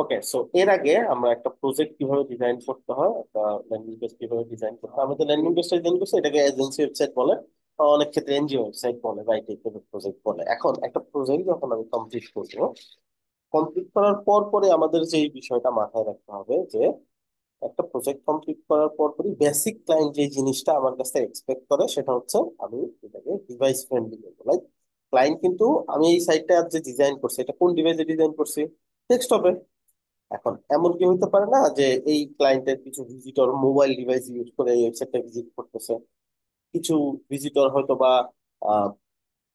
ওকে, so এর আগে আমরা একটা প্রজেক্ট কিভাবে ডিজাইন করতে হয়, একটা ল্যান্ডিং পেজ কিভাবে ডিজাইন করতে হয়, আমাদের ল্যান্ডিং পেজটা ডিজাইন করছে, এটাকে এজেন্সি ওয়েবসাইট বলে, অনেক ক্ষেত্রে এনজিও ওয়েবসাইট বলে বা এই টাইপের প্রজেক্ট বলে। এখন একটা প্রজেক্ট যখন আমি কমপ্লিট করবো, কমপ্লিট করার পর পরে আমাদের যে এই বিষয়টা মাথায় রাখতে হবে যে একটা প্রজেক্ট কমপ্লিট করার পর পরই বেসিক ক্লায়েন্ট যে জিনিসটা আমার কাছে এক্সপেক্ট করে সেটা হচ্ছে আমি এটাকে ডিভাইস ফ্রেন্ডলি করবো। লাইক ক্লায়েন্ট কিন্তু, আমি এই সাইটটা যে ডিজাইন করছি এটা কোন ডিভাইসে ডিজাইন করছি? ডেস্কটপে। এখন এমন কি হতে পারে না যে এই ক্লায়েন্টের কিছু ভিজিটর মোবাইল ডিভাইস ইউজ করে এই ওয়েবসাইটটা ভিজিট করতেছে, কিছু ভিজিটর হয়তো বা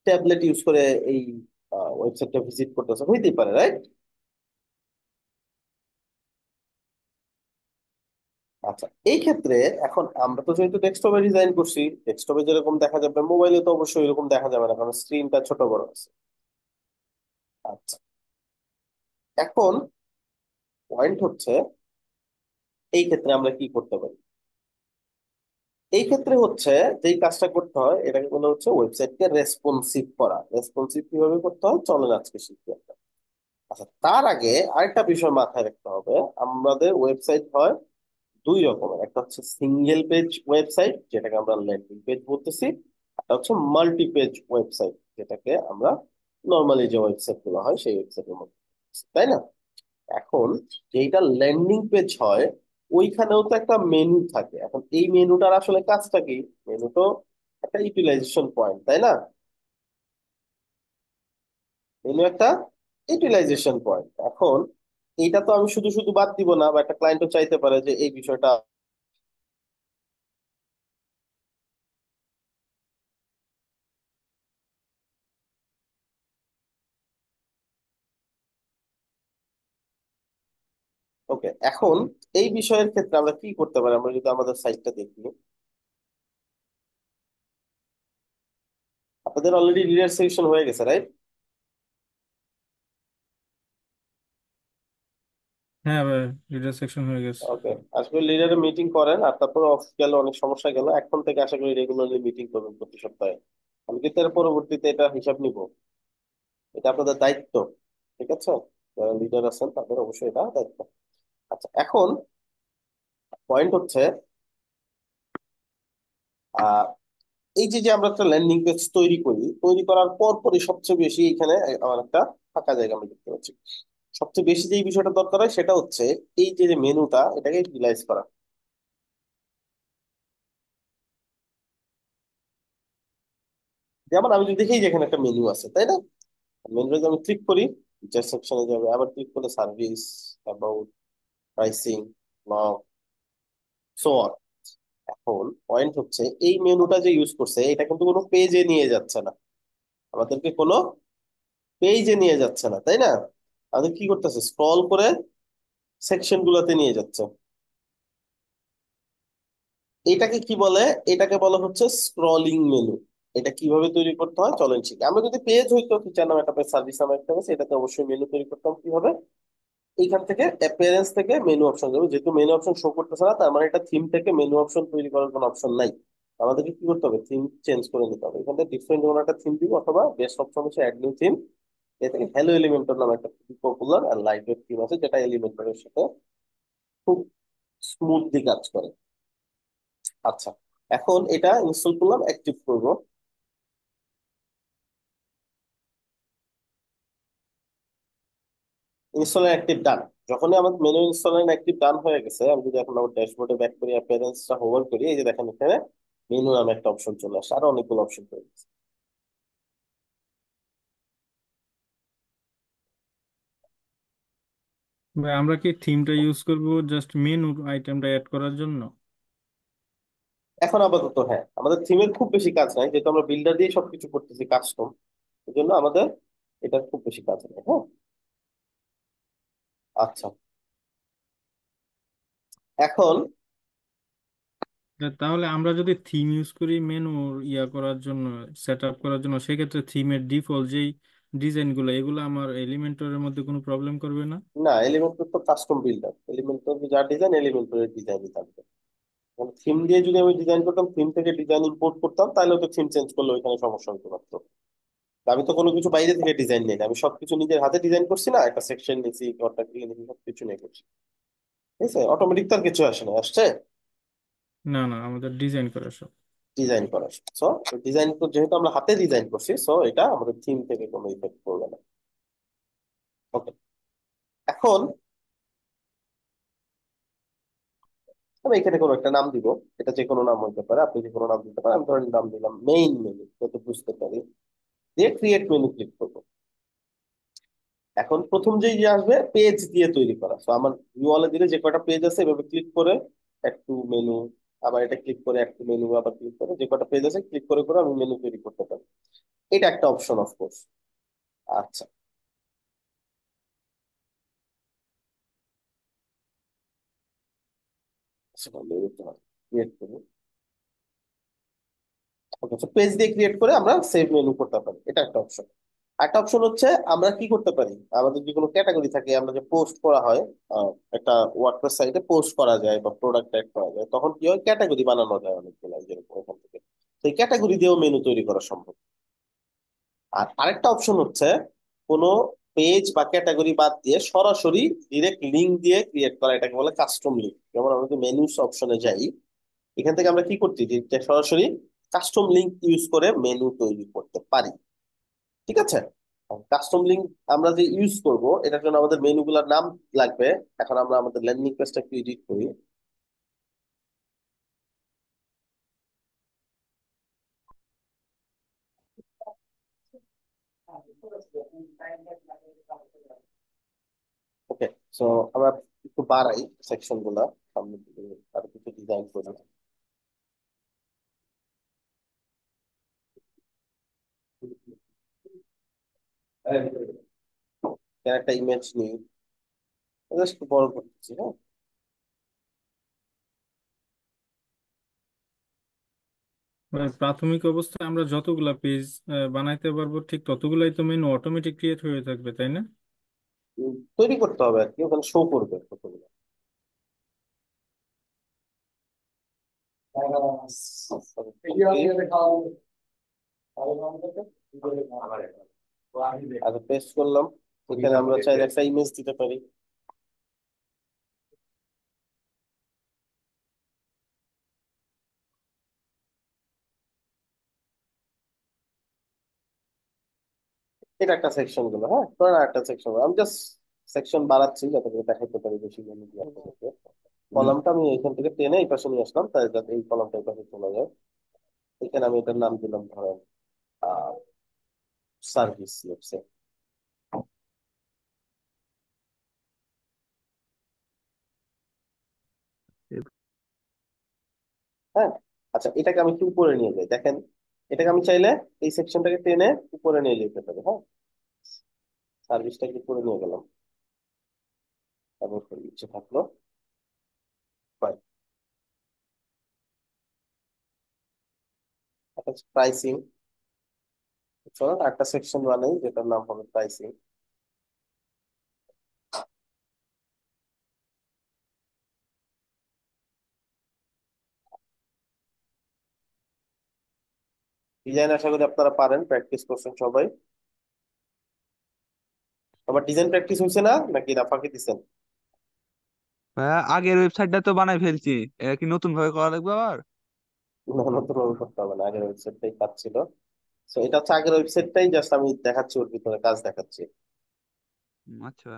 ট্যাবলেট ইউজ করে এই ওয়েবসাইটটা ভিজিট করতেছে, হইতেই পারে, রাইট? আচ্ছা, এই ক্ষেত্রে এখন আমরা তো যেহেতু ডেস্কটপে ডিজাইন করছি, ডেস্কটপে যেরকম দেখা যাবে মোবাইলে তো অবশ্যই এরকম দেখা যাবে না, কারণ স্ক্রিনটা ছোট বড় আছে। আচ্ছা, এখন পয়েন্ট হচ্ছে এই ক্ষেত্রে আমরা কি করতে পারি। এই ক্ষেত্রে হচ্ছে যেই কাজটা করতে হয় এটাকে বলা হচ্ছে ওয়েবসাইটকে রেসপন্সিভ করা। রেসপন্সিভ কিভাবে করতে হয় চলেন আজকে শিখি আমরা। আচ্ছা, তার আগে আরেকটা বিষয় মাথায় রাখতে হবে। আমাদের ওয়েবসাইট হয় দুই রকমের, একটা হচ্ছে সিঙ্গেল পেজ ওয়েবসাইট যেটাকে আমরা ল্যান্ডিং পেজ বলতেছি, একটা হচ্ছে মাল্টি পেজ ওয়েবসাইট যেটাকে আমরা নর্মালি যে ওয়েবসাইট গুলো হয় সেই ওয়েবসাইটের মধ্যে বলতেছি, তাই না? এখন যেটা ল্যান্ডিং পেজ হয় ওইখানেও তো একটা মেনু থাকে। এখন এই মেনুটার আসলে কাজটা কি? মেনু তো একটা ইউটিলাইজেশন পয়েন্ট, তাই না? মেনু একটা ইউটিলাইজেশন পয়েন্ট। এখন এইটা তো আমি শুধু শুধু বাদ দিব না, বা একটা ক্লায়েন্টও চাইতে পারে যে এই বিষয়টা। ওকে, এখন এই বিষয়ের ক্ষেত্রে আমরা কি করতে পারি? আমরা যদি আমাদের সাইটটা দেখি, আপনাদের অলরেডি লিডার সেকশন হয়ে গেছে, রাইট? হ্যাঁ ভাই, রিডার সেকশন হয়ে গেছে। ওকে, আসলে লিডারে মিটিং করেন আর তারপর অফ গেল, অনেক সমস্যা গেল, এখন থেকে আশা করি রেগুলারলি মিটিং করবেন প্রতি সপ্তাহে। আমি কিন্তু এর পরবর্তীতে এটা হিসাব নিব, এটা আপনাদের দায়িত্ব, ঠিক আছে? যারা লিডার আছেন তাদের অবশ্যই এটা দায়িত্ব। আচ্ছা, এখন পয়েন্ট হচ্ছে আহ এই যে যে আমরা একটা ল্যান্ডিং পেজ তৈরি করি, তৈরি করার পর পরই সবচেয়ে বেশি এখানে আমার একটা ফাঁকা জায়গা আমি দেখতে পাচ্ছি। সবচেয়ে বেশি যে বিষয়টা দরকার হয় সেটা হচ্ছে এই যে যে মেনুটা এটাকে ইউটিলাইজ করা। যেমন আমি যদি দেখি যে এখানে একটা মেনু আছে, তাই না? মেনু যদি আমি ক্লিক করি, ফিচার সেকশনে যাবে, আবার ক্লিক করলে service, about, pricing, log, so on. এখন পয়েন্ট হচ্ছে এই মেনুটা যে ইউজ করছে এটা কিন্তু কোনো পেজে নিয়ে যাচ্ছে না, আমাদেরকে কোনো পেজে নিয়ে যাচ্ছে না, তাই না? আমাদের কি করতেছে, স্ক্রল করে সেকশন গুলোতে নিয়ে যাচ্ছে। এটাকে কি বলে? এটাকে বলা হচ্ছে স্ক্রলিং মেনু। এটা কিভাবে তৈরি করতে হয় চলেন শিখি। আমরা যদি পেজ হইতো, ফিচার নামে একটা পেজ, সার্ভিস নামে একটা পেজ, এটাতে অবশ্যই মেনু তৈরি করতাম কিভাবে। এইখান থেকে অ্যাপিয়ারেন্স থেকে মেনু অপশন যাবে, যেহেতু মেনু অপশন শো করতেছে না তার মানে এটা থিম থেকে মেনু অপশন তৈরি করার কোনো অপশন নাই। আমাদেরকে কি করতে হবে, থিম চেঞ্জ করে নিতে হবে। এখান থেকে ডিফারেন্ট কোনো একটা থিম দিব, অথবা বেস্ট অপশন হচ্ছে অ্যাড নিউ থিম। এ থেকে হ্যালো এলিমেন্টর নামে একটা পপুলার আর লাইট ওয়েট থিম আছে যেটা এলিমেন্টরের সাথে খুব স্মুথলি কাজ করে। আচ্ছা, এখন এটা ইনস্টল করলাম, অ্যাক্টিভ করব। ইনস্টল অ্যাক্টিভ ডান। যখনই আমাদের মেনু ইনস্টল অ্যাক্টিভ ডান হয়ে গেছে, আমি যদি এখন আমার ড্যাশবোর্ডে ব্যাক করি, অ্যাপিয়ারেন্সটা হোভার করি, এই যে দেখেন এখানে মেনু নামে একটা অপশন চলে আসে, আরো অনেকগুলো অপশন পেয়ে গেছে। ভাই আমরা কি থিমটা ইউজ করব জাস্ট মেনু আইটেমটা অ্যাড করার জন্য? এখন আপাতত হ্যাঁ, আমাদের থিমের খুব বেশি কাজ নাই, যেহেতু আমরা বিল্ডার দিয়ে সবকিছু করতেছি কাস্টম, এই জন্য আমাদের এটার খুব বেশি কাজ নেই, হ্যাঁ। আচ্ছা, এখন তাহলে আমরা যদি থিম ইউজ করি মেনু ইয়া করার জন্য, সেট আপ করার জন্য, সেক্ষেত্রে থিমের ডিফল্ট যেই ডিজাইনগুলো এগুলো আমার এলিমেন্টরের মধ্যে কোনো প্রবলেম করবে না? না, এলিমেন্টর তো কাস্টম বিল্ডার, এলিমেন্টর যা ডিজাইন এলিমেন্টরের ডিজাইনই থাকবে। থিম দিয়ে যদি আমি ডিজাইন করতাম, থিম থেকে ডিজাইন ইম্পোর্ট করতাম, তাহলে তো থিম চেঞ্জ করলে ওইখানে সমস্যা হতো মাত্র। আমি তো কোনো কিছু বাইরে থেকে ডিজাইন নেই না, আমি সবকিছু নিজের হাতে ডিজাইন করছি না, একটা সেকশন নিয়েছি, ঘরটা ক্লিন নিয়েছি, সবকিছু নিয়ে করছি। ঠিক আছে, অটোমেটিক তো আর কিছু আসে না, আসছে না না, আমাদের ডিজাইন করা সব। ডিজাইন করা। সো ডিজাইন, যেহেতু আমরা হাতে ডিজাইন করছি, সো এটা আমাদের থিম থেকে কোনো ইফেক্ট পড়বে না। ওকে, এখন আমি এখানে কোনো একটা নাম দিব। এটা যে কোনো নাম হতে পারে, আপনি যে কোনো নাম দিতে পারেন। আমি ধরেন নাম দিলাম মেইন মেনু, যত বুঝতে পারি, দিয়ে ক্রিয়েট মেনু ক্লিক করবো। এখন প্রথম যেই যে আসবে পেজ দিয়ে তৈরি করা, তো আমার ভিউয়ালে দিলে যে কয়টা পেজ আছে এভাবে ক্লিক করে একটু মেনু, আবার এটা ক্লিক করে একটু মেনু, আবার ক্লিক করে যে কয়টা পেজ আছে ক্লিক করে করে আমি মেনু তৈরি করতে পারি। এটা একটা অপশন অফকোর্স। আচ্ছা, ক্রিয়েট করবো। ওকে, পেজ দিয়ে ক্রিয়েট করে আমরা সেভ মেনু করতে পারি, এটা একটা অপশন। একটা অপশন হচ্ছে আমরা কি করতে পারি, আমাদের যে কোনো ক্যাটাগরি থাকে, আমরা যে পোস্ট করা হয়, একটা ওয়ার্ডপ্রেস সাইটে পোস্ট করা যায় বা প্রোডাক্ট ট্যাগ করা যায়, তখন কি হয়, ক্যাটাগরি বানানো যায় অনেকগুলো, যেরকম ওখান থেকে সেই ক্যাটাগরি দিয়েও মেনু তৈরি করা সম্ভব। আর আরেকটা অপশন হচ্ছে কোনো পেজ বা ক্যাটাগরি বাদ দিয়ে সরাসরি ডিরেক্ট লিঙ্ক দিয়ে ক্রিয়েট করা, এটাকে বলে কাস্টম লিঙ্ক। যেমন আমরা যদি মেনুস অপশনে যাই, এখান থেকে আমরা কি করতে, যে সরাসরি কাস্টম লিঙ্ক ইউজ করে মেনু তৈরি করতে পারি। ঠিক আছে, কাস্টম লিঙ্ক আমরা যে ইউজ করব, এটার জন্য আমাদের মেনু গুলার নাম লাগবে। এখন আমরা আমাদের ল্যান্ডিং পেজটা একটু এডিট করি। ওকে, সো আমরা একটু বাড়াই সেকশন গুলা, সামনে দিকে আরো কিছু ডিজাইন করি। এখানে একটা ইমেজ নিই, জাস্ট বড় করতেছি, হ্যাঁ। মানে প্রাথমিক অবস্থায় আমরা যতগুলা পেজ বানাইতে পারবো, ঠিক ততগুলাই তো মেনু অটোমেটিক ক্রিয়েট হয়ে থাকবে, তাই না? তৈরি করতে হবে আর কি, ওখানে শো করবে কতগুলো। আচ্ছা, পেস্ট করলাম। এখানে আমরা চাইলে একটা ইমেজ দিতে পারি। এটা একটা সেকশন গুলো, হ্যাঁ, ধরেন একটা সেকশন আমি জাস্ট সেকশন বাড়াচ্ছি যাতে করে দেখাতে পারি বেশি মেনু দিয়ে আপনাদেরকে। কলামটা আমি এখান থেকে টেনে এই পাশে নিয়ে আসলাম, তাই যাতে এই কলামটা এই পাশে চলে যায়। এখানে আমি এটার নাম দিলাম ধরেন সার্ভিস লেটসে। হ্যাঁ, আচ্ছা, এটাকে আমি একটু উপরে নিয়ে যাই, দেখেন। এটাকে আমি চাইলে এই সেকশনটাকে টেনে উপরে নিয়ে যেতে পারি, হ্যাঁ। সার্ভিসটাকে উপরে নিয়ে গেলাম, তারপর ইচ্ছে থাকলো। প্রাইসিং, চলো একটা সেকশন বানাই যেটার নাম হবে প্রাইসিং। ডিজাইন আশা করি আপনারা পারেন, প্র্যাকটিস করছেন সবাই। আবার ডিজাইন প্র্যাকটিস হয়েছে না নাকি রাফাকে দিচ্ছেন? ভাইয়া আগের ওয়েবসাইটটা তো বানাই ফেলছি, এটা কি নতুন ভাবে করা লাগবে আবার? নতুন ভাবে করতে হবে না, আগের ওয়েবসাইটটাই কাজ ছিল। তো এটা হচ্ছে আগের ওয়েবসাইটটাই, জাস্ট আমি দেখাচ্ছি, ওর ভিতরে কাজ দেখাচ্ছি। আচ্ছা।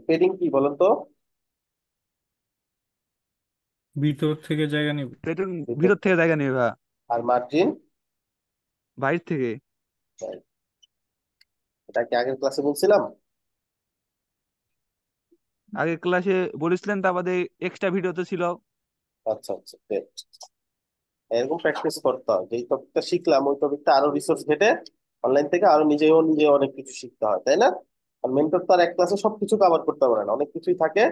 পেডিং কি বলেন তো? ভিতর থেকে জায়গা নিব। এটা ভিতর ভিতর থেকে জায়গা নেবে ভাইয়া? আর মার্জিন? বাইরে থেকে। এটা কি আগের ক্লাসে বলছিলাম? আগের ক্লাসে বলেছিলেন, তা বাদে এক্সট্রা ভিডিও তো ছিল। আচ্ছা আচ্ছা, great। এরকম প্র্যাকটিস করতে হয়, যেই টপিকটা শিখলাম ওই টপিকটা আরো রিসোর্স ঘেটে অনলাইন থেকে আরো নিজেও নিজে অনেক কিছু শিখতে হয়, তাই না? আর মেন্টর তো আর এক ক্লাসে সবকিছু কভার করতে পারে না, অনেক কিছুই থাকে,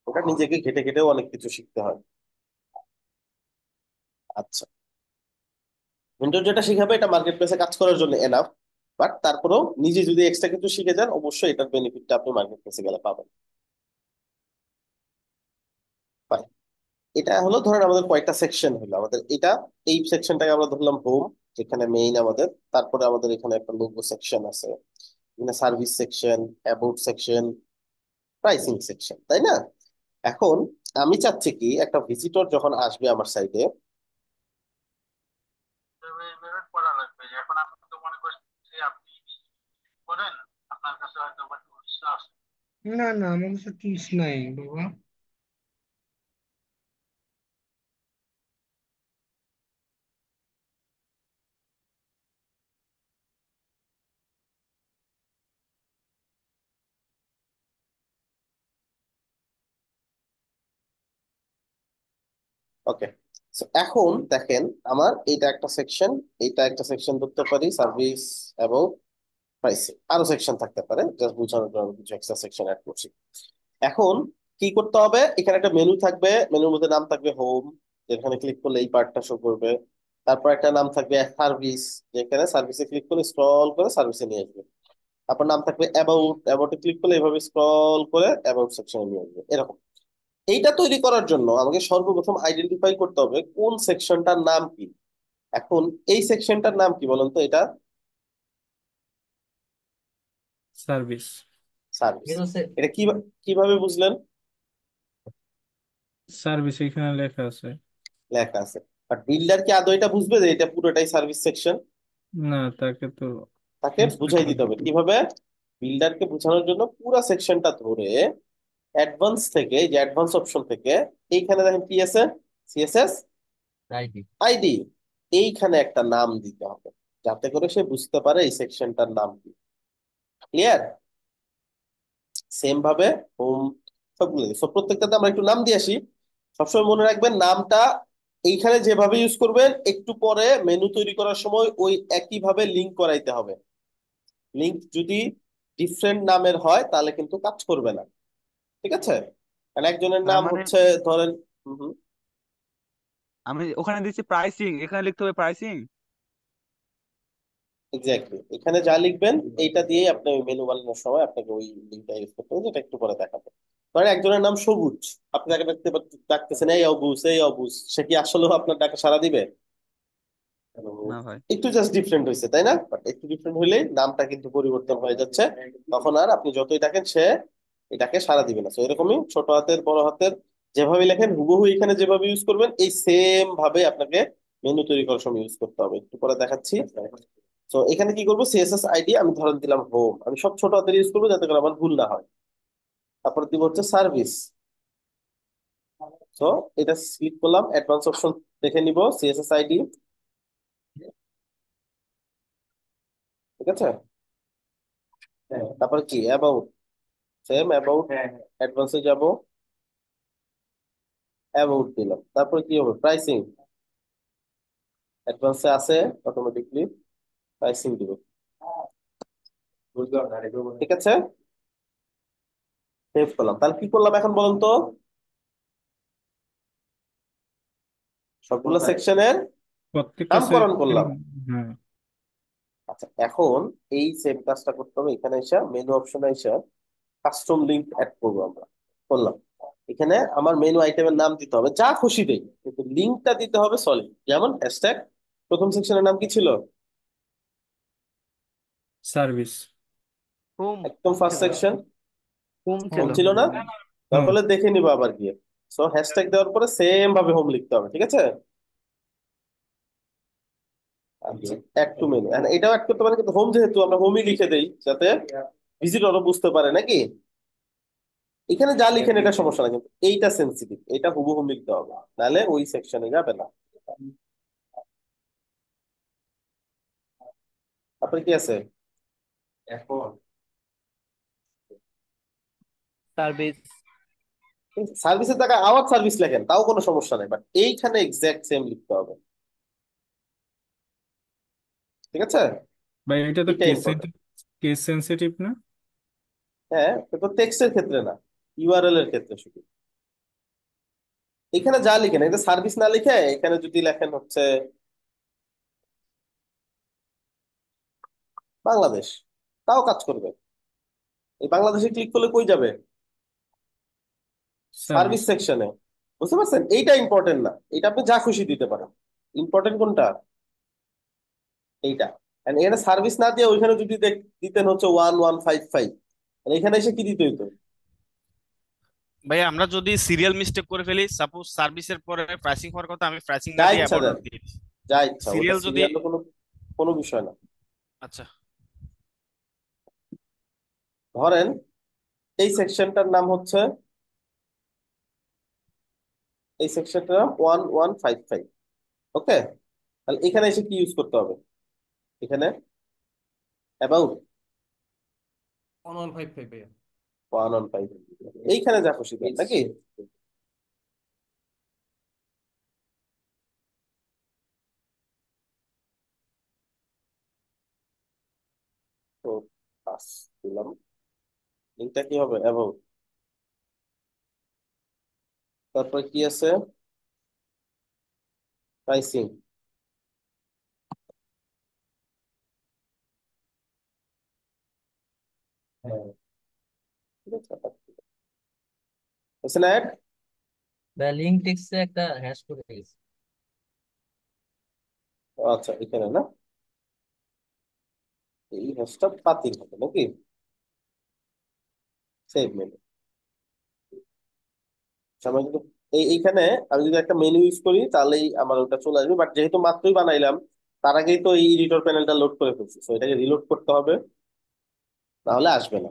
ওটা নিজেকে ঘেটে ঘেটেও অনেক কিছু শিখতে হয়। আচ্ছা, উইন্ডোজ যেটা শিখাবে এটা মার্কেট প্লেসে কাজ করার জন্য এনাফ, বাট তারপরেও নিজে যদি এক্সট্রা কিছু শিখে যান অবশ্যই এটার বেনিফিটটা আপনি মার্কেট প্লেসে গেলে পাবেন। Fine. এটা হলো ধরেন আমাদের কয়েকটা সেকশন হলো আমাদের এটা। এই সেকশনটাকে আমরা ধরলাম হোম, যেখানে মেইন আমাদের। তারপরে আমাদের এখানে একটা লোগো সেকশন আছে, এখানে service section, about section, pricing section, তাই না? এখন আমি চাচ্ছি কি, একটা ভিজিটর যখন আসবে আমার সাইটে, না না, আমার কাছে টুলস নাই বাবা। ওকে। এখন দেখেন, আমার এটা একটা সেকশন, এটা একটা সেকশন ধরতে পারি, সার্ভিস এবং প্রাইসিং, আরো সেকশন থাকতে পারে, জাস্ট বোঝানোর জন্য আমি কিছু এক্সট্রা সেকশন অ্যাড করছি। এখন কি করতে হবে, এখানে একটা মেনু থাকবে, মেনুর মধ্যে নাম থাকবে হোম, যেখানে ক্লিক করলে এই পার্টটা শো করবে। তারপর একটা নাম থাকবে সার্ভিস, যেখানে সার্ভিসে ক্লিক করে স্ক্রল করে সার্ভিসে নিয়ে আসবে। তারপর নাম থাকবে অ্যাবাউট, অ্যাবাউটে ক্লিক করলে এইভাবে স্ক্রল করে অ্যাবাউট সেকশনে নিয়ে আসবে, এরকম। এইটা তৈরি করার জন্য আমাকে সর্বপ্রথম আইডেন্টিফাই করতে হবে কোন সেকশনটার নাম কি। এখন এই সেকশনটার নাম কি বলুন তো? এটা সার্ভিস। সার্ভিস। এটা কিভাবে বুঝলেন? সার্ভিস এখানে লেখা আছে। লেখা আছে, বাট বিল্ডার কি আদৌ এটা বুঝবে যে এটা পুরোটাই সার্ভিস সেকশন? না, তাকে তো তাকে বুঝতে বুঝাই দিতে হবে। হবে কিভাবে। বিল্ডারকে বোঝানোর জন্য পুরো সেকশনটা ধরে অ্যাডভান্স থেকে, যে অ্যাডভান্স অপশন থেকে, এইখানে দেখেন কি আছে, সিএসএস আইডি, এইখানে একটা নাম দিতে হবে, যাতে করে সে বুঝতে পারে এই সেকশনটার নাম কি। ক্লিয়ার? সেম ভাবে হোম, সবগুলো সব প্রত্যেকটাতে আমরা একটু নাম দিয়ে আসি। সবসময় মনে রাখবেন নামটা এইখানে যেভাবে ইউজ করবেন, একটু পরে মেনু তৈরি করার সময় ওই একই ভাবে লিঙ্ক করাইতে হবে। লিঙ্ক যদি ডিফারেন্ট নামের হয় তাহলে কিন্তু কাজ করবে না, ঠিক আছে? কারণ একজনের তার নাম মানে হচ্ছে ধরেন, হুম হুম, আমি ওখানে দিচ্ছি প্রাইসিং, এখানে লিখতে হবে প্রাইসিং। এক্স্যাক্টলি এখানে যা লিখবেন এইটা দিয়েই আপনি ওই মেনু বানানোর সময় আপনাকে ওই লিঙ্কটা ইউজ করতে হবে, যেটা একটু পরে দেখাবো। ধরেন একজনের নাম সবুজ, আপনি তাকে ডাকতেছেন এই অবুজ, এই অবুজ, সে কি আসলেও আপনার ডাকে সাড়া দিবে? না ভাই। একটু জাস্ট ডিফারেন্ট হয়েছে, তাই না? বাট একটু ডিফারেন্ট হইলেই নামটা কিন্তু পরিবর্তন হয়ে যাচ্ছে, তখন আর আপনি যতই ডাকেন সে এটাকে সাড়া দিবে না। তো এরকমই ছোট হাতের বড় হাতের যেভাবে লেখেন হুবহু এখানে যেভাবে ইউজ করবেন, এই সেম ভাবে আপনাকে মেনু তৈরি করার সময় ইউজ করতে হবে, একটু পরে দেখাচ্ছি। তো এখানে কি করবো, সিএসএস আইডি আমি ধরেন দিলাম হোম, আমি সব ছোট হাতের ইউজ করবো যাতে করে আমার ভুল না হয়। তারপর দিব হচ্ছে সার্ভিস। তো এটা ক্লিক করলাম, অ্যাডভান্স অপশন দেখে নিব, সিএসএস আইডি, ঠিক আছে? তারপর কি অ্যাবাউট, সেম অ্যাবাউট, অ্যাডভান্সে যাব, অ্যাবাউট দিলাম। তারপর কি হবে, প্রাইসিং, অ্যাডভান্সে আছে, অটোমেটিকলি প্রাইসিং দিব, ঠিক আছে? সেভ করলাম। তাহলে কি করলাম এখন বলুন তো? সবগুলো সেকশনের প্রত্যেকটা নামকরণ সেকশন। করলাম। হ্যাঁ। আচ্ছা, এখন এই সেম কাজটা করতে হবে, এখানে এসে মেনু অপশনে এসে কাস্টম লিংক অ্যাড করবো আমরা। করলাম, এখানে আমার মেনু আইটেমের নাম দিতে হবে যা খুশি দেই, কিন্তু লিঙ্কটা দিতে হবে সলিড, যেমন হ্যাশট্যাগ। প্রথম সেকশনের নাম কি ছিল? সার্ভিস। হোম একদম হোম ফার্স্ট ছিল। সেকশন হোম হোম ছিল। ছিল না? হোম। দরকার হলে দেখে নিবো আবার গিয়ে। সো হ্যাশট্যাগ দেওয়ার পরে সেম ভাবে হোম লিখতে হবে, ঠিক আছে? আচ্ছা, অ্যাড টু মেনু, এটাও অ্যাড করতে পারেন, কিন্তু হোম যেহেতু আমরা হোমই লিখে দেই যাতে ভিজিটরও বুঝতে পারে নাকি। এখানে যা লিখেন এটা সমস্যা না, কিন্তু এইটা সেন্সিটিভ, এটা হুবহু লিখতে হবে, নাহলে ওই সেকশনে যাবে না। তারপরে কি আছে? সার্ভিস। সার্ভিসের জায়গায় আওয়ার সার্ভিস লেখেন, তাও কোনো সমস্যা নেই, বাট এইখানে এক্সাক্ট সেম লিখতে হবে, ঠিক আছে? ভাই এটা তো এটা কেস ইম্পর্টেন্ট। কেস সেনসিটিভ না? হ্যাঁ, কিন্তু টেক্সটের ক্ষেত্রে না, ইউআরএল এর ক্ষেত্রে শুধু। এখানে যা লিখেন এটা সার্ভিস না লিখে এখানে যদি লেখেন হচ্ছে বাংলাদেশ, তাও কাজ করবে। এই বাংলাদেশে ক্লিক করলে কই যাবে? Service service. সেকশনে। বুঝতে পারছেন? এইটা ইম্পর্টেন্ট না, এটা আপনি যা খুশি দিতে পারেন। ইম্পর্টেন্ট কোনটা? এইটা। And এখানে সার্ভিস না দিয়ে ওইখানে যদি দিতেন হচ্ছে 1155, এখানে এসে কি দিতে হইতো? ভাইয়া আমরা যদি সিরিয়াল মিস্টেক করে ফেলি, সাপোজ সার্ভিসের পরে প্রাইসিং হওয়ার কথা, আমি প্রাইসিং না যা দিয়ে ইচ্ছা অ্যাবাউট দেন, দিয়ে দিই। যা ইচ্ছা, ওটা সিরিয়াল যদি, সিরিয়াল কোনো কোনো বিষয় না। আচ্ছা ধরেন এই সেকশনটার নাম হচ্ছে, এই সেকশনটার নাম 1155। ওকে, তাহলে এখানে এসে কি ইউজ করতে হবে? এখানে অ্যাবাউট 1155 ভাইয়া। 1155, এইখানে যা খুশি দেন নাকি? তো পাস দিলাম, লিঙ্কটা কি হবে? অ্যাবাউট। তারপর কি আছে? প্রাইসিং। হ্যাঁ, ঠিক আছে। এখানে অ্যাড। ভাইয়া লিঙ্ক টেক্সটে একটা হ্যাশ করে গেছে। আচ্ছা, এখানে না, এই হ্যাশটা বাতিল হবে নাকি? Save menu. আমি যদি এইখানে আমি যদি একটা মেনু ইউজ করি তাহলেই আমার ওটা চলে আসবে, বাট যেহেতু মাত্রই বানাইলাম তার আগেই তো এই এডিটর প্যানেলটা লোড করে ফেলছি, তো এটাকে রিলোড করতে হবে, নাহলে আসবে না।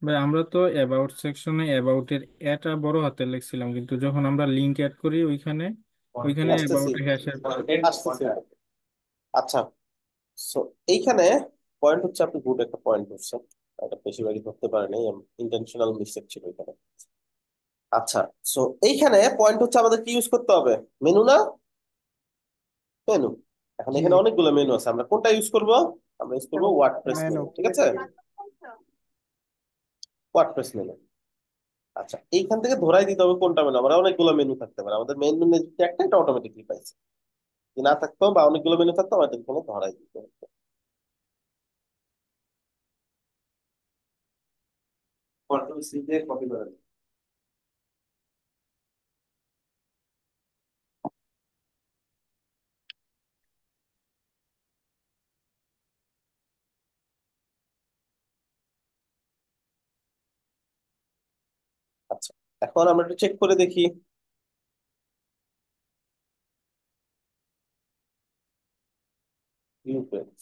ভাই আমরা তো অ্যাবাউট সেকশনে অ্যাবাউট এর এটা বড় হাতে লিখছিলাম, কিন্তু যখন আমরা লিংক অ্যাড করি ওইখানে ওইখানে আসতেছি, অ্যাবাউট হ্যাশের আসতেছি। আচ্ছা, সো এইখানে পয়েন্ট হচ্ছে, আপনি গুড একটা পয়েন্ট করছেন, এটা বেশিরভাগই ধরতে পারেনি, ইন্টেনশনাল মিস্টেক ছিল এখানে। আচ্ছা, সো এইখানে পয়েন্ট হচ্ছে আমাদের কি ইউজ করতে হবে? মেনু না? মেনু। এখন জি এখানে অনেকগুলো মেনু আছে, আমরা কোনটা ইউজ করব? আমরা ইউজ করবো ওয়ার্ডপ্রেস মেনু। মেনু, ঠিক আছে? WordPress menu. আচ্ছা, এইখান থেকে ধরাই দিতে হবে কোনটা মেনু। আমরা অনেকগুলো মেনু থাকতে পারে, আমাদের মেন মেনু যদি একটা, এটা অটোমেটিকলি পাইছে। যদি না থাকতো বা অনেকগুলো মেনু থাকতো, আমাদের কোনো ধরাই দিতে হবে। কন্ট্রোল সি দিয়ে কপি করে দিই। আচ্ছা, এখন আমরা একটু চেক করে দেখি। View page.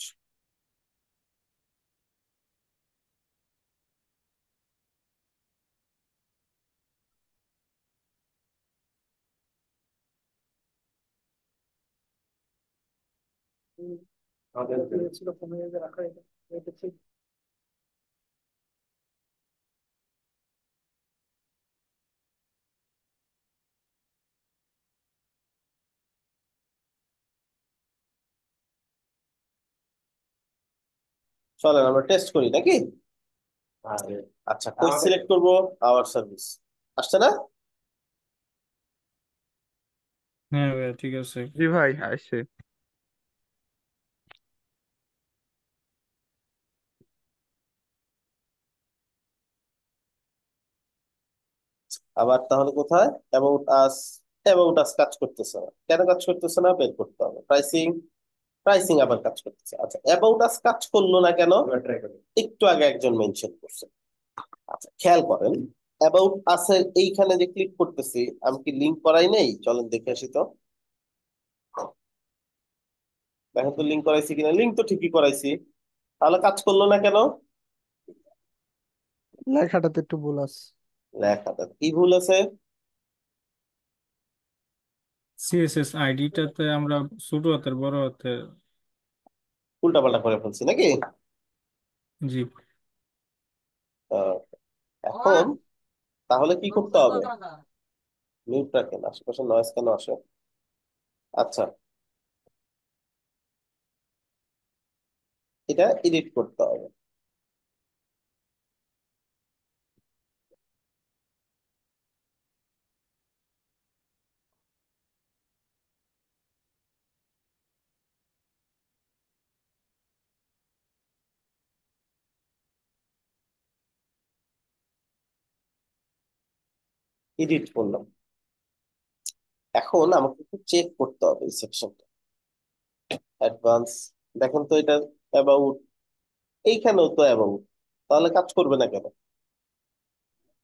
আমাদের ছিল 15,000 রাখা, এটা ঠিক। চলেন আমরা টেস্ট করি নাকি? আচ্ছা, কই সিলেক্ট করব? Our service. আসছে না? হ্যাঁ ভাই ঠিক আছে। জি ভাই আসছে। আবার তাহলে কোথায়? About us. অ্যাবাউট আস কাজ করতেছে না কেন? কাজ করতেছে না, বের করতে হবে। প্রাইসিং। প্রাইসিং আবার কাজ করতেছে। আচ্ছা, অ্যাবাউট আস কাজ করলো না কেন? একটু আগে একজন মেনশন করছে। আচ্ছা, খেয়াল করেন, অ্যাবাউট আসের এইখানে যে ক্লিক করতেছি, আমি কি লিংক করাই নেই? চলেন দেখে আসি তো। দেখেন তো লিংক করাইছি কিনা। লিংক তো ঠিকই করাইছি, তাহলে কাজ করলো না কেন? লেখাটাতে একটু ভুল আছে। লেখাটা কি ভুল আছে? সিএসএস আইডিটাতে আমরা ছোট হাতের বড় হাতের। উল্টাপাল্টা করে ফেলছি নাকি? জি। আহ, এখন তাহলে কি করতে হবে? মিউট রাখেন, আশেপাশে নয়েজ কেন আসে? আচ্ছা, এটা এডিট করতে হবে। এডিট করলাম। এখন আমাকে একটু চেক করতে হবে এই সেকশনটা। অ্যাডভান্স, দেখেন তো এটা অ্যাবাউট, এইখানেও তো অ্যাবাউট, তাহলে কাজ করবে না কেন?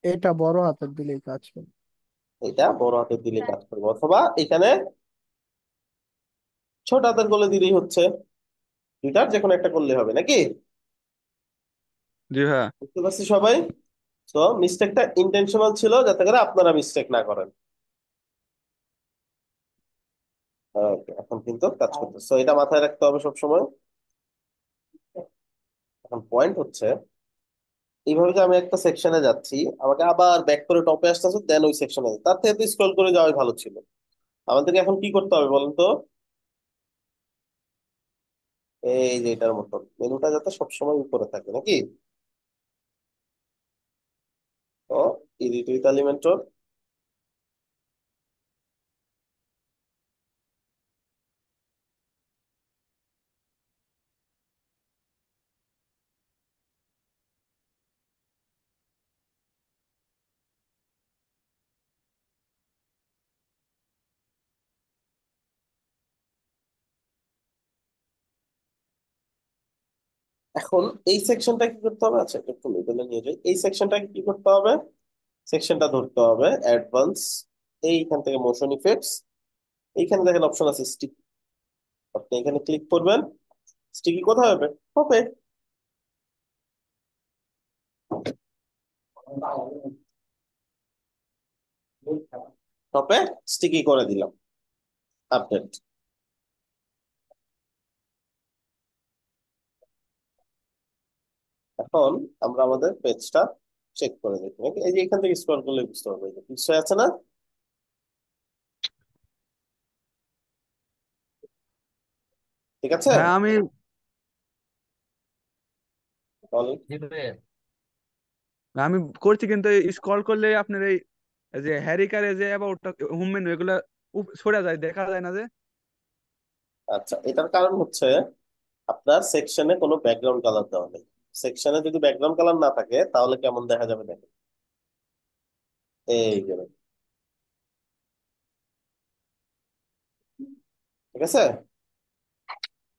এটা বড় হাতের দিলেই কাজ করবে। এটা বড় হাতের দিলে কাজ করবে, অথবা এখানে ছোট হাতের বলে দিলেই হচ্ছে। দুইটার যে কোনো একটা করলে হবে নাকি? জি ভাইয়া। বুঝতে পারছি সবাই? তো মিস্টেকটা ইন্টেনশনাল ছিল যাতে করে আপনারা মিস্টেক না করেন। Okay, এখন কিন্তু কাজ করতেছে, তো এটা মাথায় রাখতে হবে সব সময়। এখন পয়েন্ট হচ্ছে, এইভাবে যে আমি একটা সেকশনে যাচ্ছি, আমাকে আবার ব্যাক করে টপে আসতে হচ্ছে, দেন ওই সেকশনে তার থেকে তো স্ক্রল করে যাওয়াই ভালো ছিল। আমাদেরকে এখন কি করতে হবে বলেন তো? এই যে এটার মতো মেনুটা যাতে সবসময় উপরে থাকে নাকি? তো এডিট উইথ এলিমেন্টর, এখন এই সেকশনটা কি করতে হবে? আচ্ছা এটা একটু মিডলে নিয়ে যাই। এই সেকশনটাকে কি করতে হবে? সেকশনটা ধরতে হবে অ্যাডভান্স, এইখান থেকে মোশন ইফেক্টস, এইখানে দেখেন অপশন আছে স্টিক, আপনি এখানে ক্লিক করবেন। স্টিকি কোথায় হবে? হবে টপে, স্টিকি করে দিলাম, আপডেট। এখন আমরা আমাদের পেজটা চেক করে দেখি নাকি? এই যে এখান থেকে স্ক্রল করলে বুঝতে পারবে, এই যে পিক্সে আছে না? ঠিক আছে? ভাইয়া আমি তাহলে জি ভাইয়া। আমি করছি, কিন্তু স্ক্রল করলে আপনার এই এই যে হ্যারি কারে যে অ্যাবাউট হোম মেনু এগুলা সরে যায়, দেখা যায় না যে। আচ্ছা, এটার কারণ হচ্ছে আপনার সেকশনে কোনো ব্যাকগ্রাউন্ড কালার দেওয়া নেই। সেকশনে যদি ব্যাকগ্রাউন্ড কালার না থাকে তাহলে কেমন দেখা যাবে দেখেন, এই যে ঠিক আছে?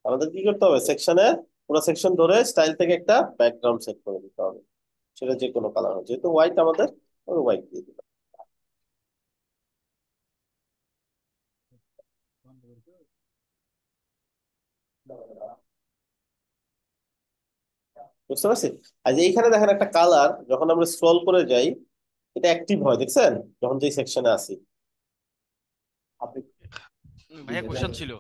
আমাদের কি করতে হবে? সেকশনে পুরো সেকশন ধরে স্টাইল থেকে একটা ব্যাকগ্রাউন্ড সেট করে দিতে হবে, সেটা যে কোনো কালার হয়, যেহেতু হোয়াইট আমাদের, হোয়াইট দিয়ে দিলাম। বুঝতে পারছি? আর যে এইখানে দেখেন একটা কালার, যখন আমরা স্ক্রল করে যাই এটা অ্যাক্টিভ হয়, দেখছেন? যখন যেই সেকশনে আসি। ভাইয়া কোশ্চেন ছিল,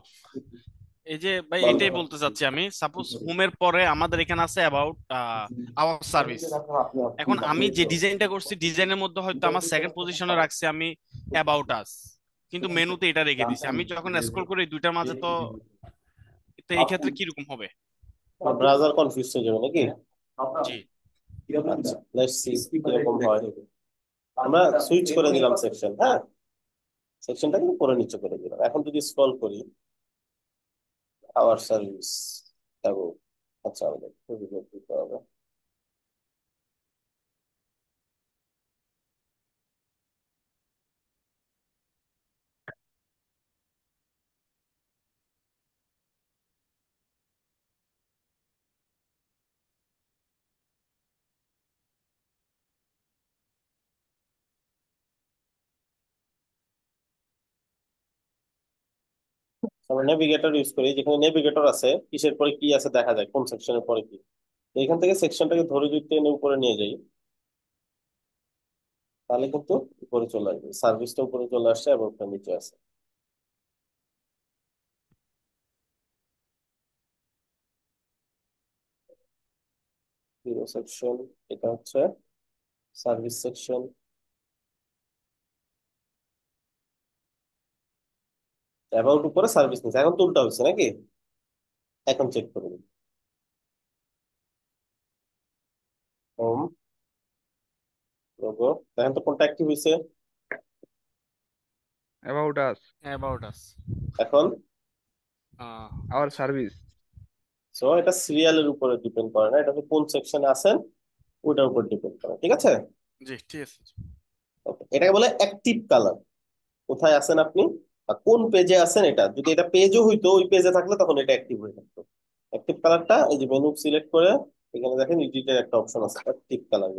এই যে ভাই বল। এটাই বলতে চাচ্ছি আমি, সাপোজ হোমের পরে আমাদের এখানে আছে অ্যাবাউট আওয়ার সার্ভিস। এখন আমি যে ডিজাইনটা করছি ডিজাইনের মধ্যে হয়তো আমার সেকেন্ড পজিশনে রাখছি আমি অ্যাবাউট আস, কিন্তু মেনুতে এটা রেখে দিছি। আমি যখন স্ক্রল করি দুইটার মাঝে, তো তো এই ক্ষেত্রে কিরকম হবে? ব্রাউজার কনফিউজ হয়ে যাবে নাকি? জি। আচ্ছা, লেটস সি কিরকম হয়। আমরা সুইচ করে দিলাম সেকশন, হ্যাঁ, সেকশনটাকে উপরে নিচে করে দিলাম। এখন যদি স্ক্রল করি, আওয়ার সার্ভিস এবং, আচ্ছা আমাদের দিতে হবে। আমরা নেভিগেটর ইউজ করি, যেখানে নেভিগেটর আছে কিসের পরে কি আছে দেখা যায়, কোন সেকশনের পরে কি। তো এখান থেকে সেকশনটাকে ধরে যদি টেনে উপরে নিয়ে যাই, তাহলে কিন্তু উপরে চলে আসবে, সার্ভিসটা উপরে চলে আসছে এবং ওটা নিচে আছে। হিরো সেকশন, এটা হচ্ছে সার্ভিস সেকশন, অ্যাবাউট উপরে, সার্ভিস নিচে। এখন তো উল্টা হচ্ছে নাকি? এখন চেক করে নিই। Home, logo. দেখেন তো কোনটা অ্যাক্টিভ হয়েছে অ্যাবাউট আস, অ্যাবাউট আস। এখন। Hour service. সো এটা সিরিয়ালের উপরে ডিপেন্ড করে না, এটা হচ্ছে কোন সেকশনে আছেন ওটার উপর ডিপেন্ড করে, ঠিক আছে। জি ঠিক আছে। Okay, এটাকে বলে অ্যাক্টিভ কালার। কোথায় আছেন আপনি আর কোন পেজে আছেন, এটা যদি এটা পেজও হইতো ওই পেজে থাকলে তখন এটা অ্যাক্টিভ হয়ে থাকতো। অ্যাক্টিভ কালারটা এই যে মেনু সিলেক্ট করে এখানে দেখেন এডিটের একটা অপশন আছে অ্যাক্টিভ কালার।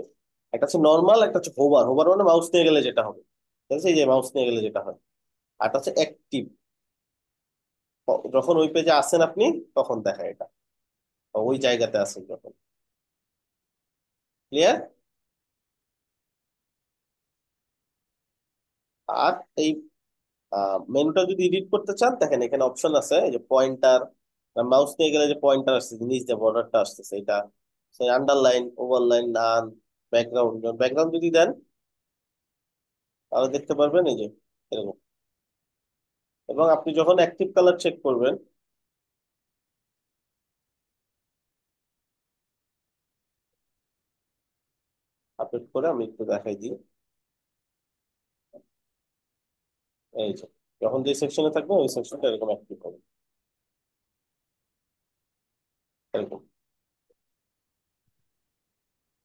একটা হচ্ছে নর্মাল, একটা হচ্ছে হোভার। হোভার মানে মাউস নিয়ে গেলে যেটা হবে, ঠিক আছে, এই যে মাউস নিয়ে গেলে যেটা হয়। আর একটা হচ্ছে অ্যাক্টিভ, যখন ওই পেজে আসেন আপনি তখন দেখা এটা, বা ওই জায়গাতে আছেন যখন। ক্লিয়ার? আর এই মেনুটা যদি এডিট করতে চান দেখেন এখানে অপশন আছে, এই যে পয়েন্টার, মাউস নিয়ে গেলে যে পয়েন্টার আসছে, নিচ যে বর্ডারটা আসতেছে এটা, সেই আন্ডারলাইন, ওভারলাইন, নান, ব্যাকগ্রাউন্ড। ব্যাকগ্রাউন্ড যদি দেন তাহলে দেখতে পারবেন এই যে এরকম। এবং আপনি যখন অ্যাক্টিভ কালার চেক করবেন, আপডেট করে আমি একটু দেখাই দিই। এই যে যখন যে সেকশনে থাকবে ওই সেকশনটা এরকম অ্যাক্টিভ হবে, এরকম।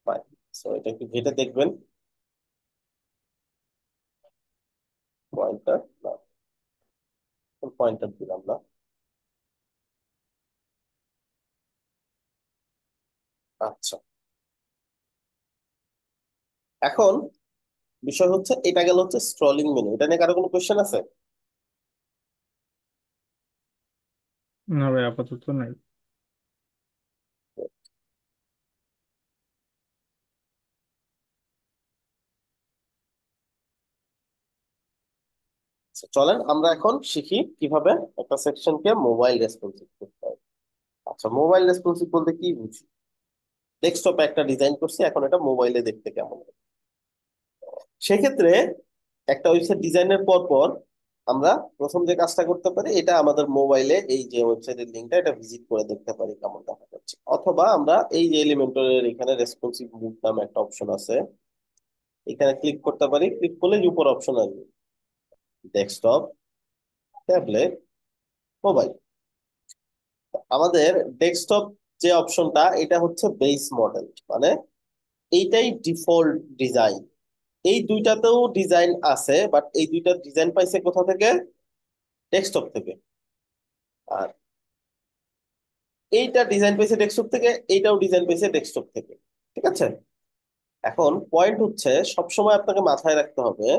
ফাইন। সো এটা একটু ঘেটে দেখবেন। পয়েন্টার না, পয়েন্টার দিলাম না। আচ্ছা, এখন বিষয় হচ্ছে এটা গেল হচ্ছে স্ক্রলিং মেনু। এটা নিয়ে কারো কোনো কোয়েশ্চেন আছে? না ভাই, আপাতত নাই। আচ্ছা, চলেন আমরা এখন শিখি কিভাবে একটা সেকশনকে মোবাইল রেসপন্সিভ করতে হয়। আচ্ছা, মোবাইল রেসপন্সিভ বলতে কি বুঝি? ডেস্কটপে একটা ডিজাইন করছি, এখন এটা মোবাইলে দেখতে কেমন লাগে। সেক্ষেত্রে একটা ওয়েবসাইট ডিজাইনের পর পর আমরা প্রথম যে কাজটা করতে পারি, এটা আমাদের মোবাইলে এই যে ওয়েবসাইটের লিঙ্কটা এটা ভিজিট করে দেখতে পারি কেমন দেখা যাচ্ছে। অথবা আমরা এই যে এলিমেন্টরের এখানে রেসপন্সিভ মুড নামে একটা অপশন আছে, এখানে ক্লিক করতে পারি। ক্লিক করলে যে উপর অপশন আসবে ডেস্কটপ, ট্যাবলেট, মোবাইল। আমাদের ডেস্কটপ যে অপশনটা এটা হচ্ছে বেস মডেল, মানে এইটাই ডিফল্ট ডিজাইন। এই দুইটাতেও ডিজাইন আছে, বাট এই দুইটা ডিজাইন পাইছে কোথা থেকে? ডেস্কটপ থেকে। আর এইটা ডিজাইন পেয়েছে ডেস্কটপ থেকে, এইটাও ডিজাইন পেয়েছে ডেস্কটপ থেকে, ঠিক আছে। এখন পয়েন্ট হচ্ছে সবসময় আপনাকে মাথায় রাখতে হবে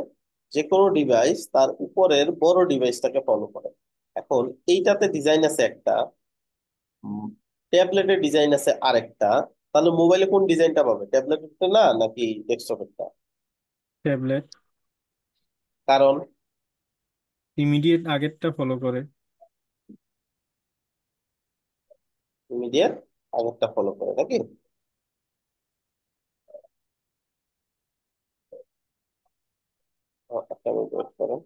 যে কোনো ডিভাইস তার উপরের বড় ডিভাইসটাকে ফলো করে। এখন এইটাতে ডিজাইন আছে একটা, ট্যাবলেটের ডিজাইন আছে আরেকটা, তাহলে মোবাইলে কোন ডিজাইনটা পাবে? ট্যাবলেটেরটা না নাকি ডেস্কটপেরটা? ট্যাবলেট কারণ ইমিডিয়েট আগেরটা ফলো করে। ইমিডিয়েট আগেরটা ফলো করে নাকি? একটা মিনিট wait করেন।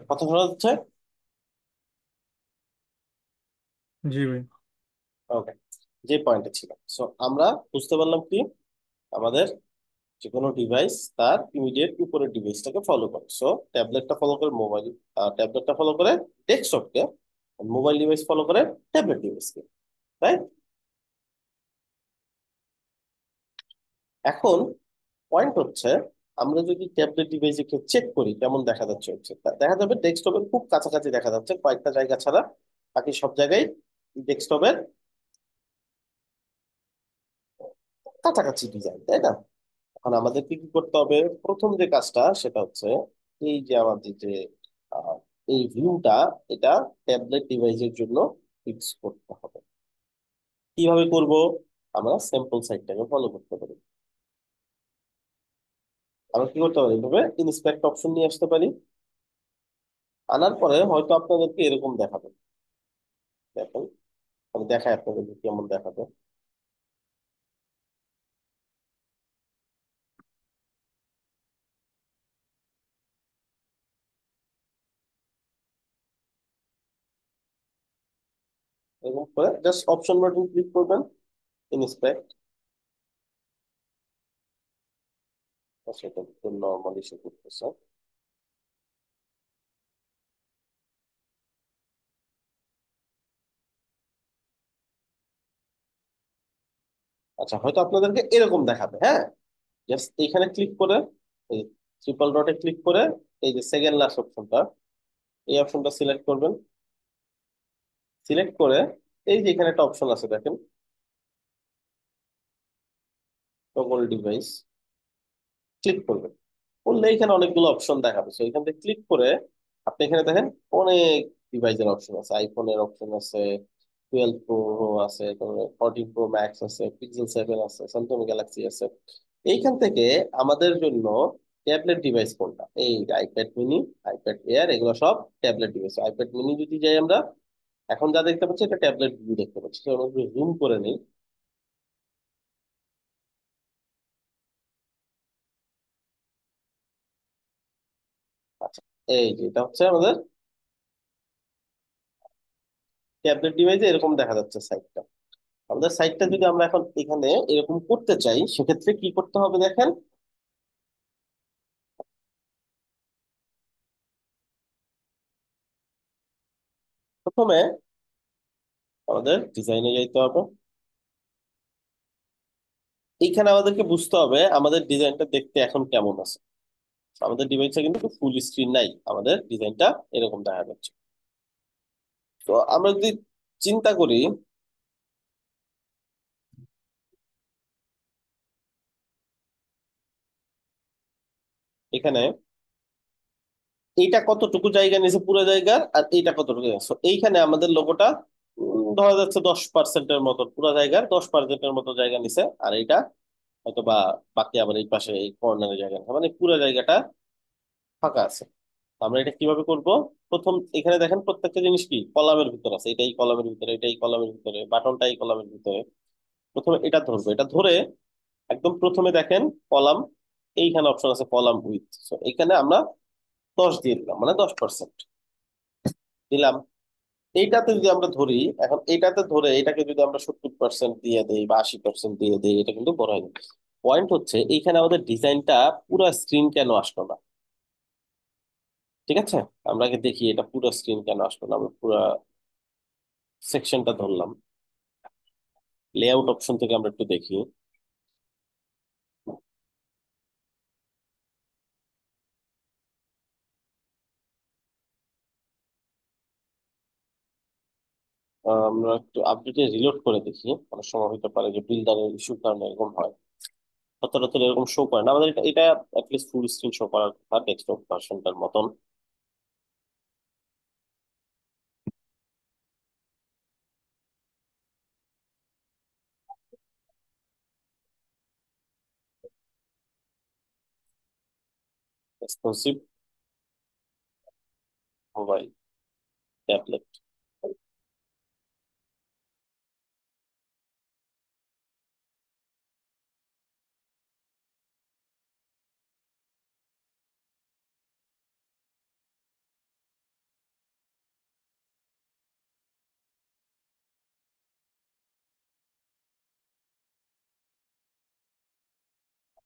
কথা শোনা যাচ্ছে? জি ভাই। ওকে, যে পয়েন্টে ছিল, সো আমরা বুঝতে পারলাম কি আমাদের যে কোনো ডিভাইস তার ইমিডিয়েট উপরের ডিভাইসটাকে ফলো করে। সো ট্যাবলেটটা ফলো করে মোবাইল, ট্যাবলেটটা ফলো করে ডেস্কটপকে, মোবাইল ডিভাইস ফলো করে ট্যাবলেট ডিভাইসকে, রাইট? এখন পয়েন্ট হচ্ছে, আমরা যদি ট্যাবলেট ডিভাইসে চেক করি কেমন দেখা যাচ্ছে, হচ্ছে দেখা যাবে ডেস্কটপের খুব কাছাকাছি দেখা যাচ্ছে, কয়েকটা জায়গা ছাড়া বাকি সব জায়গায় ডেস্কটপের কাছাকাছি ডিজাইন, তাই না? এখন আমাদেরকে কি করতে হবে, প্রথম যে কাজটা সেটা হচ্ছে এই যে আমাদের যে আহ, এই ভিউটা, এটা ট্যাবলেট ডিভাইসের জন্য ফিক্স করতে হবে। কিভাবে করব? আমরা স্যাম্পল সাইটটাকে ফলো করতে পারি। আমরা কি করতে পারি, এভাবে ইন্সপেক্ট অপশন নিয়ে আসতে পারি। আনার পরে হয়তো আপনাদেরকে এরকম দেখাবে, দেখেন আমি দেখাই আপনাদেরকে কেমন দেখাবে। এরকম করে জাস্ট অপশন বাটন ক্লিক করবেন, ইন্সপেক্ট, সেটা নর্মালি সে করতেছে। আচ্ছা, হয়তো আপনাদেরকে এরকম দেখাবে, হ্যাঁ। জাস্ট এইখানে ক্লিক করে, এই ট্রিপল ডটে ক্লিক করে, এই যে সেকেন্ড লাস্ট অপশনটা, এই অপশনটা সিলেক্ট করবেন। সিলেক্ট করে এই যে এখানে একটা অপশন আছে দেখেন, টগল ডিভাইস, ক্লিক করবেন। করলে এখানে অনেকগুলো অপশন দেখাবে, তো এখান থেকে ক্লিক করে আপনি এখানে দেখেন অনেক ডিভাইসের অপশন আছে, আইফোনের অপশন আছে, 12 প্রো আছে, তারপরে 14 প্রো ম্যাক্স আছে, পিক্সেল 7 আছে, স্যামসাং গ্যালাক্সি আছে। এইখান থেকে আমাদের জন্য ট্যাবলেট ডিভাইস কোনটা, এই আইপ্যাড মিনি, আইপ্যাড এয়ার, এগুলো সব ট্যাবলেট ডিভাইস। আইপ্যাড মিনি যদি যাই আমরা, এখন যা দেখতে পাচ্ছি এটা ট্যাবলেট ভিউ দেখতে পাচ্ছি, তো আমরা জুম করে নিই। আচ্ছা, এই যে এটা হচ্ছে আমাদের ট্যাবলেট ডিভাইসে এরকম দেখা যাচ্ছে সাইটটা। আমাদের সাইটটা যদি আমরা এখন এখানে এরকম করতে চাই, সেক্ষেত্রে কি করতে হবে দেখেন। প্রথমে আমাদের ডিজাইনে যাইতে হবে। এইখানে আমাদেরকে বুঝতে হবে আমাদের ডিজাইনটা দেখতে এখন কেমন আছে। আমাদের ডিভাইসটা কিন্তু ফুল স্ক্রিন নাই, আমাদের ডিজাইনটা এরকম দেখা যাচ্ছে। তো আমরা যদি চিন্তা করি, এখানে এইটা কতটুকু জায়গা নিয়েছে পুরো জায়গার, আর এইটা কতটুকু জায়গা। So, এইখানে আমাদের লোগোটা ধরা যাচ্ছে 10%-এর মতো, পুরো জায়গার 10%-এর মতো জায়গা নিছে, আর এইটা হয়তো বা বাকি আবার এই পাশে এই কর্নারের জায়গা নিছে। মানে পুরো জায়গাটা ফাঁকা আছে। তো আমরা এটা কিভাবে করব? প্রথম এখানে দেখেন প্রত্যেকটা জিনিস কি কলামের ভিতর আছে, এটাই কলামের ভিতরে, এটাই কলামের ভিতরে, বাটনটাই কলামের ভিতরে। প্রথমে এটা ধরবো, এটা ধরে একদম প্রথমে দেখেন কলাম, এইখানে অপশন আছে কলাম উইথ, এইখানে আমরা 10 দিয়ে দিলাম, মানে 10% দিলাম। এইটাতে যদি আমরা ধরি, এখন এইটাতে ধরে এটাকে যদি আমরা 70% দিয়ে দেই বা 80% দিয়ে দেই, এটা কিন্তু বড় হয়ে যাবে। পয়েন্ট হচ্ছে এইখানে আমাদের ডিজাইনটা পুরো স্ক্রিন কেন আসলো না? ঠিক আছে, আমরা আগে দেখি এটা পুরো স্ক্রিন কেন আসলো না। আমরা পুরো সেকশনটা ধরলাম, লেআউট অপশন থেকে আমরা একটু দেখি। আমরা একটু আপডেটে রিলোড করে দেখি, অনেক সময় হতে পারে যে বিল্ডারের ইস্যুর কারণে এরকম হয়। সচরাচর এরকম শো করে না আমাদের, এটা এটা অ্যাটলিস্ট ফুল স্ক্রিন শো করার কথা ডেস্কটপ ভার্সনটার মতন। Responsive mobile tablet.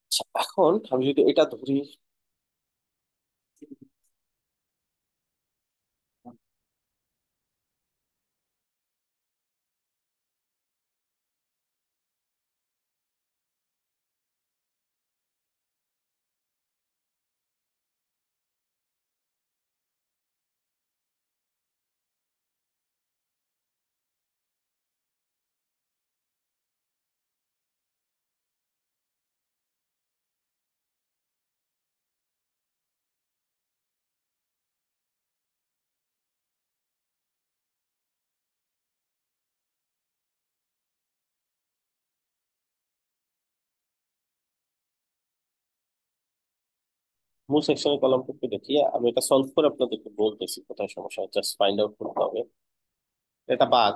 আচ্ছা, এখন আমি যদি এটা ধরি, মূল সেকশনের কলামটা একটু দেখি, আমি এটা সলভ করে আপনাদেরকে বলতেছি কোথায় সমস্যা, জাস্ট ফাইন্ড আউট করতে হবে। এটা বাগ।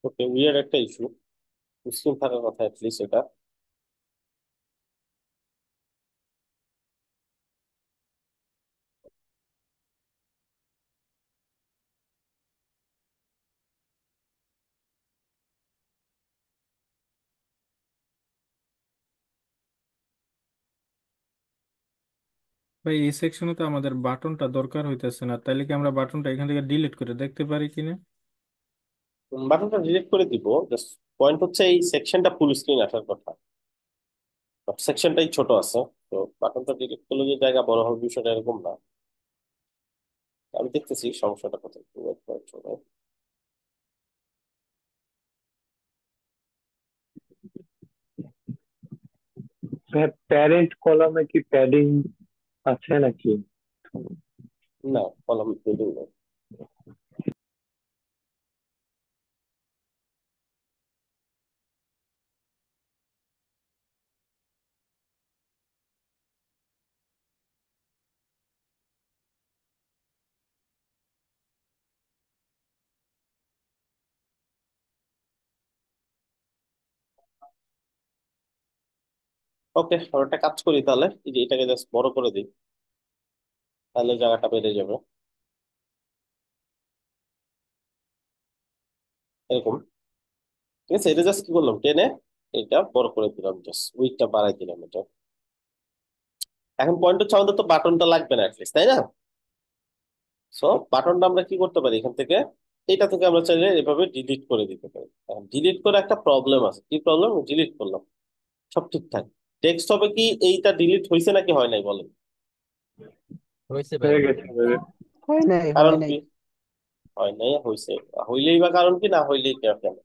ওকে, উইয়ার একটা ইস্যু, স্ক্রিন থাকার কথা অ্যাটলিস্ট এটা। ভাই এই সেকশনে তো আমাদের বাটনটা দরকার হইতেছে না, তাইলে কি আমরা বাটনটা এখান থেকে ডিলিট করে দেখতে পারি কিনা? বাটনটা ডিলিট করে দিব, জাস্ট পয়েন্ট হচ্ছে এই সেকশনটা ফুল স্ক্রিন আসার কথা, সেকশনটাই ছোট আছে। তো বাটনটা ডিলিট করলে যে জায়গা বড় হবে বিষয়টা এরকম না। আমি দেখতেছি সমস্যাটা কোথায়। Wait, wait, wait. প্যারেন্ট কলামে কি প্যাডিং আছে নাকি? না, কলাম পেডিং নেই। ওকে, আমরা একটা কাজ করি তাহলে, এই যে এটাকে জাস্ট বড় করে দিই, তাহলে জায়গাটা বেড়ে যাবে এরকম। ঠিক আছে, এটা জাস্ট কি করলাম, টেনে এটা বড় করে দিলাম, জাস্ট উইডথটা বাড়াই দিলাম এটা। এখন পয়েন্ট হচ্ছে আমাদের তো বাটনটা লাগবে না অ্যাটলিস্ট, তাই না? সো বাটনটা আমরা কি করতে পারি, এখান থেকে এটা থেকে আমরা চাইলে এভাবে ডিলিট করে দিতে পারি। ডিলিট করে একটা প্রবলেম আছে, কি প্রবলেম? ডিলিট করলাম, সব ঠিকঠাক। ডেস্কটপে কি এইটা ডিলিট হয়েছে নাকি হয় নাই বলেন? হয়েছে ভাই হয়ে গেছে অলরেডি। হয় নাই, কারণ হয় নাই। কি? হয় নাই, হয়েছে। হইলেই বা কারণ কি, না হইলেই কেন?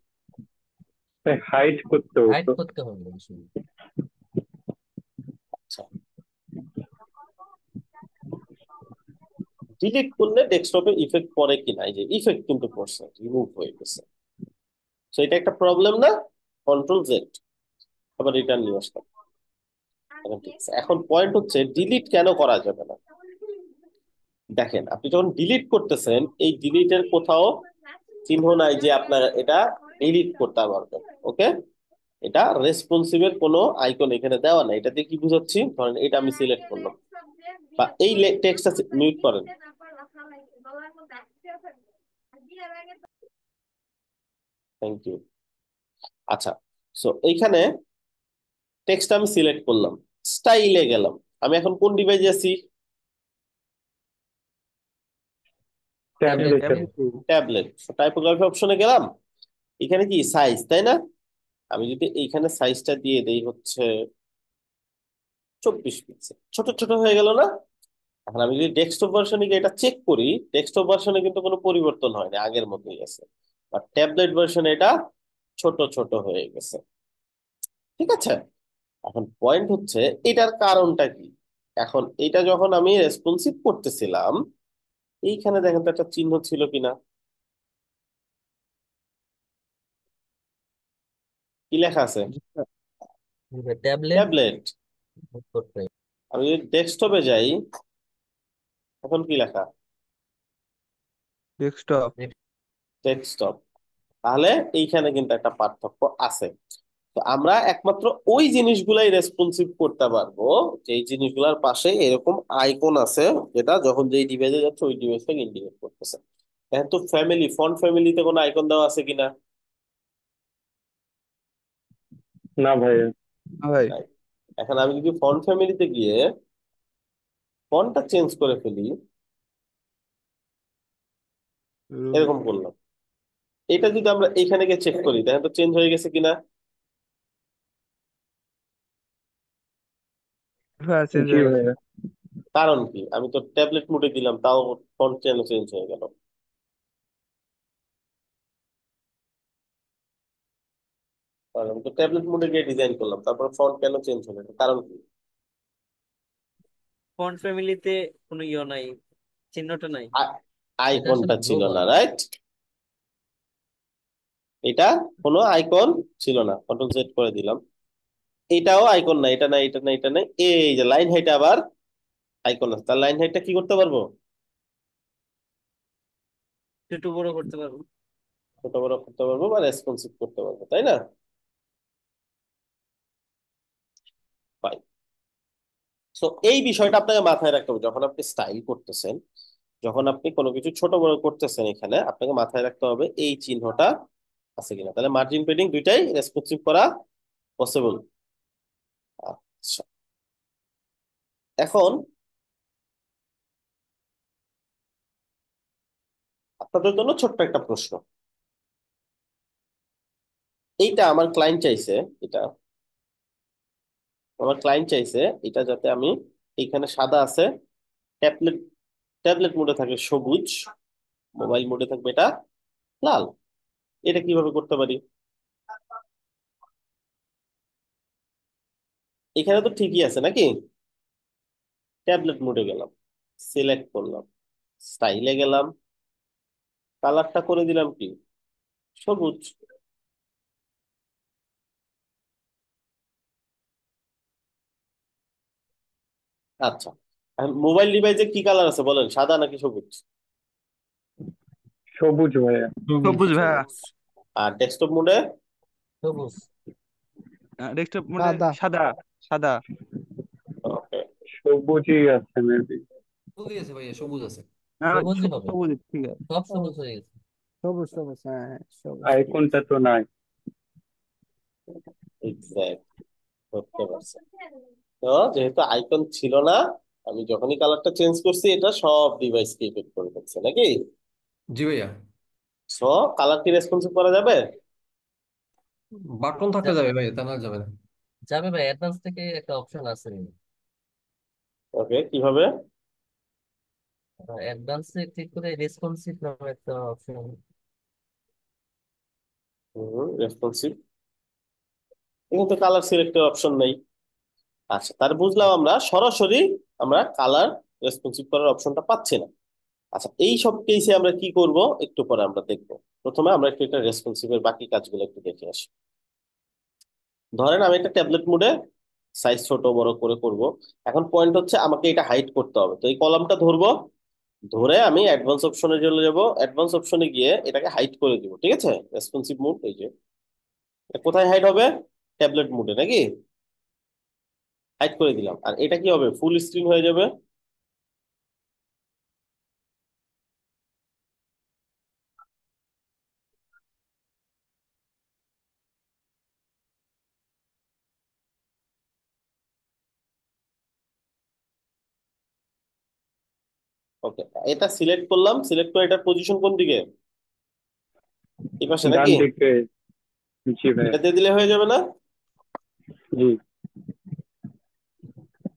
হাইড করতে হাইড হতো। করতে হবে আসলে। আচ্ছা, ডিলিট করলে ডেস্কটপে ইফেক্ট পড়ে কিনা, এই যে ইফেক্ট কিন্তু পড়ছে, রিমুভ হয়ে গেছে। তো এটা একটা প্রবলেম না? কন্ট্রোল জেড, আবার রিটার্ন নিয়ে আসলাম। এখন ঠিক আছে, এখন পয়েন্ট হচ্ছে ডিলিট কেন করা যাবে না। দেখেন, আপনি যখন ডিলিট করতেছেন, এই ডিলিটের কোথাও চিহ্ন নাই যে আপনার এটা ডিলিট করতে পারবেন। ওকে, এটা রেসপন্সিভের কোনো আইকন এখানে দেওয়া নাই। এটা দিয়ে কি বুঝাচ্ছি, ধরেন এটা আমি সিলেক্ট করলাম, বা এই টেক্সটটা মিউট করেন। Thank you. আচ্ছা, সো এইখানে টেক্সট আমি সিলেক্ট করলাম, স্টাইলে গেলাম। আমি এখন কোন ডিভাইসে আছি? ট্যাবলেট ট্যাবলেটে। ট্যাবলেট। টাইপোগ্রাফি অপশনে গেলাম, এখানে কি সাইজ, তাই না? আমি যদি এইখানে সাইজটা দিয়ে দেই হচ্ছে 24 পিক্সেল, ছোট ছোট হয়ে গেল না? এখন আমি যদি ডেস্কটপ ভার্সনে গিয়ে এটা চেক করি, ডেস্কটপ ভার্সনে কিন্তু কোনো পরিবর্তন হয়নি, আগের মতোই আছে। আর ট্যাবলেট ভার্সনে এটা ছোট ছোট হয়ে গেছে। ঠিক আছে, এখন পয়েন্ট হচ্ছে এটার কারণটা কি। এখন এটা যখন আমি রেসপন্সিভ করতেছিলাম, এইখানে দেখেন তো একটা চিহ্ন ছিল কিনা, কি লেখা আছে? Tablet tablet. করতে আমি যদি ডেস্কটপে যাই, এখন কি লেখা? ডেস্কটপ। ডেস্কটপ। তাহলে এইখানে কিন্তু একটা পার্থক্য আছে। তো আমরা একমাত্র ওই জিনিসগুলাই রেসপন্সিভ করতে পারবো যেই জিনিসগুলোর পাশে এরকম আইকন আছে, যেটা যখন যেই ডিভাইসে যাচ্ছে ওই ডিভাইসটাকে ইন্ডিকেট করতেছে। এখন তো ফ্যামিলি, ফন্ট ফ্যামিলিতে কোনো আইকন দেওয়া আছে কিনা? না ভাইয়া। ভাই নাই। এখন আমি যদি ফন্ট ফ্যামিলিতে গিয়ে ফন্টটা চেঞ্জ করে ফেলি, এরকম করলাম, এটা যদি আমরা এখানে গিয়ে চেক করি, দেখেন তো চেঞ্জ হয়ে গেছে কিনা? হ্যাঁ, চেঞ্জ জি হয়ে গেছে। ভাইয়া। কারণ কি? আমি তো ট্যাবলেট মোডে দিলাম, তাও ফন্ট চেঞ্জ হয়ে গেল। আর আমি তো ট্যাবলেট মোডে গিয়ে ডিজাইন করলাম, তারপর ফন্ট কেন চেঞ্জ হলো? এটার কারণ কি? ফন্ট ফ্যামিলিতে কোনো ইয়ে নাই, চিহ্নটা নাই। এটা আসলে আইকনটা ছিল গ্লোবাল। না, রাইট? এটা কোনো আইকন ছিল না, কন্ট্রোল জেড করে দিলাম। এটাও আইকন না, এটা নাই, এটা নাই, এটা নাই। এই যে লাইন হাইট আবার আইকন আছে, তার লাইন হাইটটা কি করতে পারবো? একটু বড় করতে পারবো। ছোট বড় করতে পারবো বা রেসপন্সিভ করতে পারবো, তাই না? ফাইন। তো এই বিষয়টা আপনাকে মাথায় রাখতে হবে যখন আপনি স্টাইল করতেছেন, যখন আপনি কোনো কিছু ছোট বড় করতেছেন, এখানে আপনাকে মাথায় রাখতে হবে এই চিহ্নটা আছে কিনা। তাহলে মার্জিন পেডিং দুইটাই রেসপন্সিভ করা পসিবল। আচ্ছা, এখন আপনাদের জন্য ছোট্ট একটা প্রশ্ন। এইটা আমার ক্লায়েন্ট চাইছে, এটা আমার ক্লায়েন্ট চাইছে এটা যাতে আমি, এইখানে সাদা আছে, ট্যাবলেট ট্যাবলেট মোডে থাকে সবুজ, মোবাইল মোডে থাকবে এটা লাল। এটা কিভাবে করতে পারি? এখানে তো ঠিকই আছে নাকি? ট্যাবলেট মোডে গেলাম, সিলেক্ট করলাম, স্টাইলে গেলাম, কালারটা করে দিলাম কি সবুজ। আচ্ছা, মোবাইল ডিভাইসে কি কালার আছে বলেন, সাদা নাকি সবুজ? সবুজ ভাইয়া। সবুজ। সবুজ ভাইয়া। সবুজ। আর ডেস্কটপ মোডে? সবুজ। ডেস্কটপ মানে সাদা। সাদা। সাদা। ওকে। সবুজই আছে মেবি। সবুজ আছে ভাইয়া, সবুজ আছে। হ্যাঁ, সবুজই হবে, সবুজ ঠিক আছে। সব ও, সবুজ হয়ে গেছে। সবুজ সবুজ, হ্যাঁ হ্যাঁ, সবুজ ঠিক আইকনটা আছে। তো নাই। এক্স্যাক্ট, ধরতে পারছে। তো যেহেতু আইকন ছিল না, আমি যখনই কালারটা চেঞ্জ করছি এটা সব ডিভাইসকে ইফেক্ট করে দিচ্ছে নাকি? জি ভাইয়া। সো কালার কি রেসপন্সিভ করা যাবে? বাটন থাকলে যা- যাবে ভাই, তা না যাবে না। যাবে ভাই, অ্যাডভান্স থেকে একটা অপশন আছে। ওকে, কিভাবে? অ্যাডভান্সে ক্লিক করে রেসপন্সিভ নামে একটা অপশন। রেসপন্সিভ, এখানে তো কালার সিলেক্টের অপশন নেই। আচ্ছা, তার বুঝলাম আমরা সরাসরি আমরা কালার রেসপন্সিভ করার অপশনটা পাচ্ছি না। আচ্ছা, এই সব কেসে আমরা কি করব একটু পরে আমরা দেখবো। প্রথমে আমরা একটু এটা রেসপন্সিভের বাকি কাজগুলো একটু দেখে আসি। ধরেন আমি একটা ট্যাবলেট মোডে সাইজ ছোট বড় করে করব। এখন পয়েন্ট হচ্ছে আমাকে এটা হাইড করতে হবে, তো এই কলামটা ধরবো, ধরে আমি অ্যাডভান্স অপশনে চলে যাব, অ্যাডভান্স অপশনে গিয়ে এটাকে হাইড করে দিব। ঠিক আছে, রেসপন্সিভ মোড, এই যে এটা কোথায় হাইড হবে? ট্যাবলেট মোডে নাকি? হাইড করে দিলাম, আর এটা কি হবে? ফুল স্ক্রিন হয়ে যাবে। ওকে, এটা সিলেক্ট করলাম, সিলেক্ট করে এটার পজিশন কোন দিকে? এই পাশে ডান নাকি? দিকে। জি ভাইয়া। এটা দিয়ে দিলে হয়ে যাবে না? জি।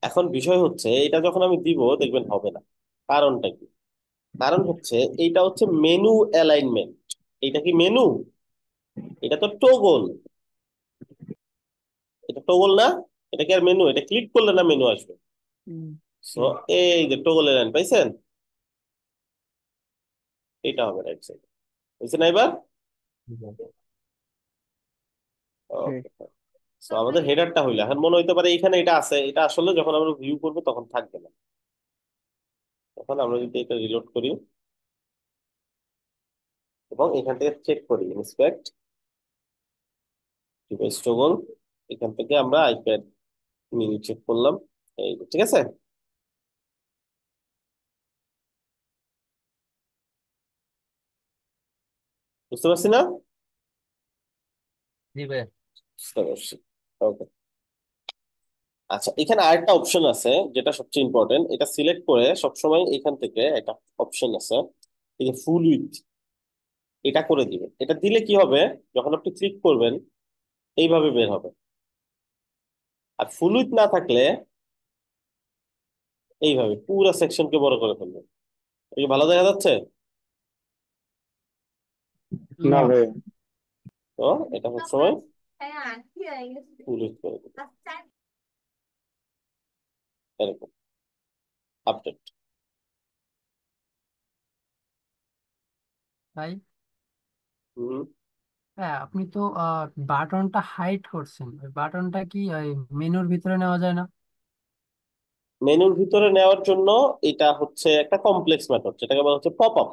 এখন বিষয় হচ্ছে এটা যখন আমি দিব দেখবেন হবে না। কারণটা কি? কারণ হচ্ছে এইটা হচ্ছে মেনু অ্যালাইনমেন্ট। এটা কি মেনু? এটা তো টগল। এটা টগল না? এটা কি আর মেনু? এটা ক্লিক করলে না মেনু আসবে? হুম, সো এই যে টগল লাইন পাইছেন, এটা হবে রাইট সাইড। বুঝছেন না এবার? ঠিক। ওকে। সো আমাদের হেডারটা হইলো, এখন মনে হইতে পারে এখানে এটা আছে, এটা আসলে যখন আমরা ভিউ করবো তখন থাকবে না। তখন আমরা যদি এটা রিলোড করি এবং এখান থেকে চেক করি ইন্সপেক্ট ডিভাইস টগল, এখান থেকে আমরা আইপ্যাড মিনি চেক করলাম, এই যে, ঠিক আছে। বুঝতে পারছি না? জি ভাইয়া। বুঝতে পারছি। ওকে। আচ্ছা, এখানে আরেকটা অপশন আছে যেটা সবচেয়ে ইম্পর্টেন্ট, এটা সিলেক্ট করে সবসময় এখান থেকে একটা অপশন আছে, এই যে ফুল উইথ, এটা করে দিবেন। এটা দিলে কি হবে, যখন আপনি ক্লিক করবেন এইভাবে বের হবে। আর ফুল উইথ না থাকলে এইভাবে পুরো সেকশনকে বড় করে ফেলবে। এটা কি ভালো দেখা যাচ্ছে? না না, ভাইয়া। তো এটা সবসময় ফুল উইথ করে দিবে, এরকম আপডেট। ভাই, হুম। হ্যাঁ আপনি তো বাটনটা হাইড করছেন, ওই বাটনটা কি ওই মেনুর ভিতরে নেওয়া যায় না? মেনুর ভিতরে নেওয়ার জন্য এটা হচ্ছে একটা কমপ্লেক্স মেথড, যেটাকে বলা হচ্ছে পপ আপ।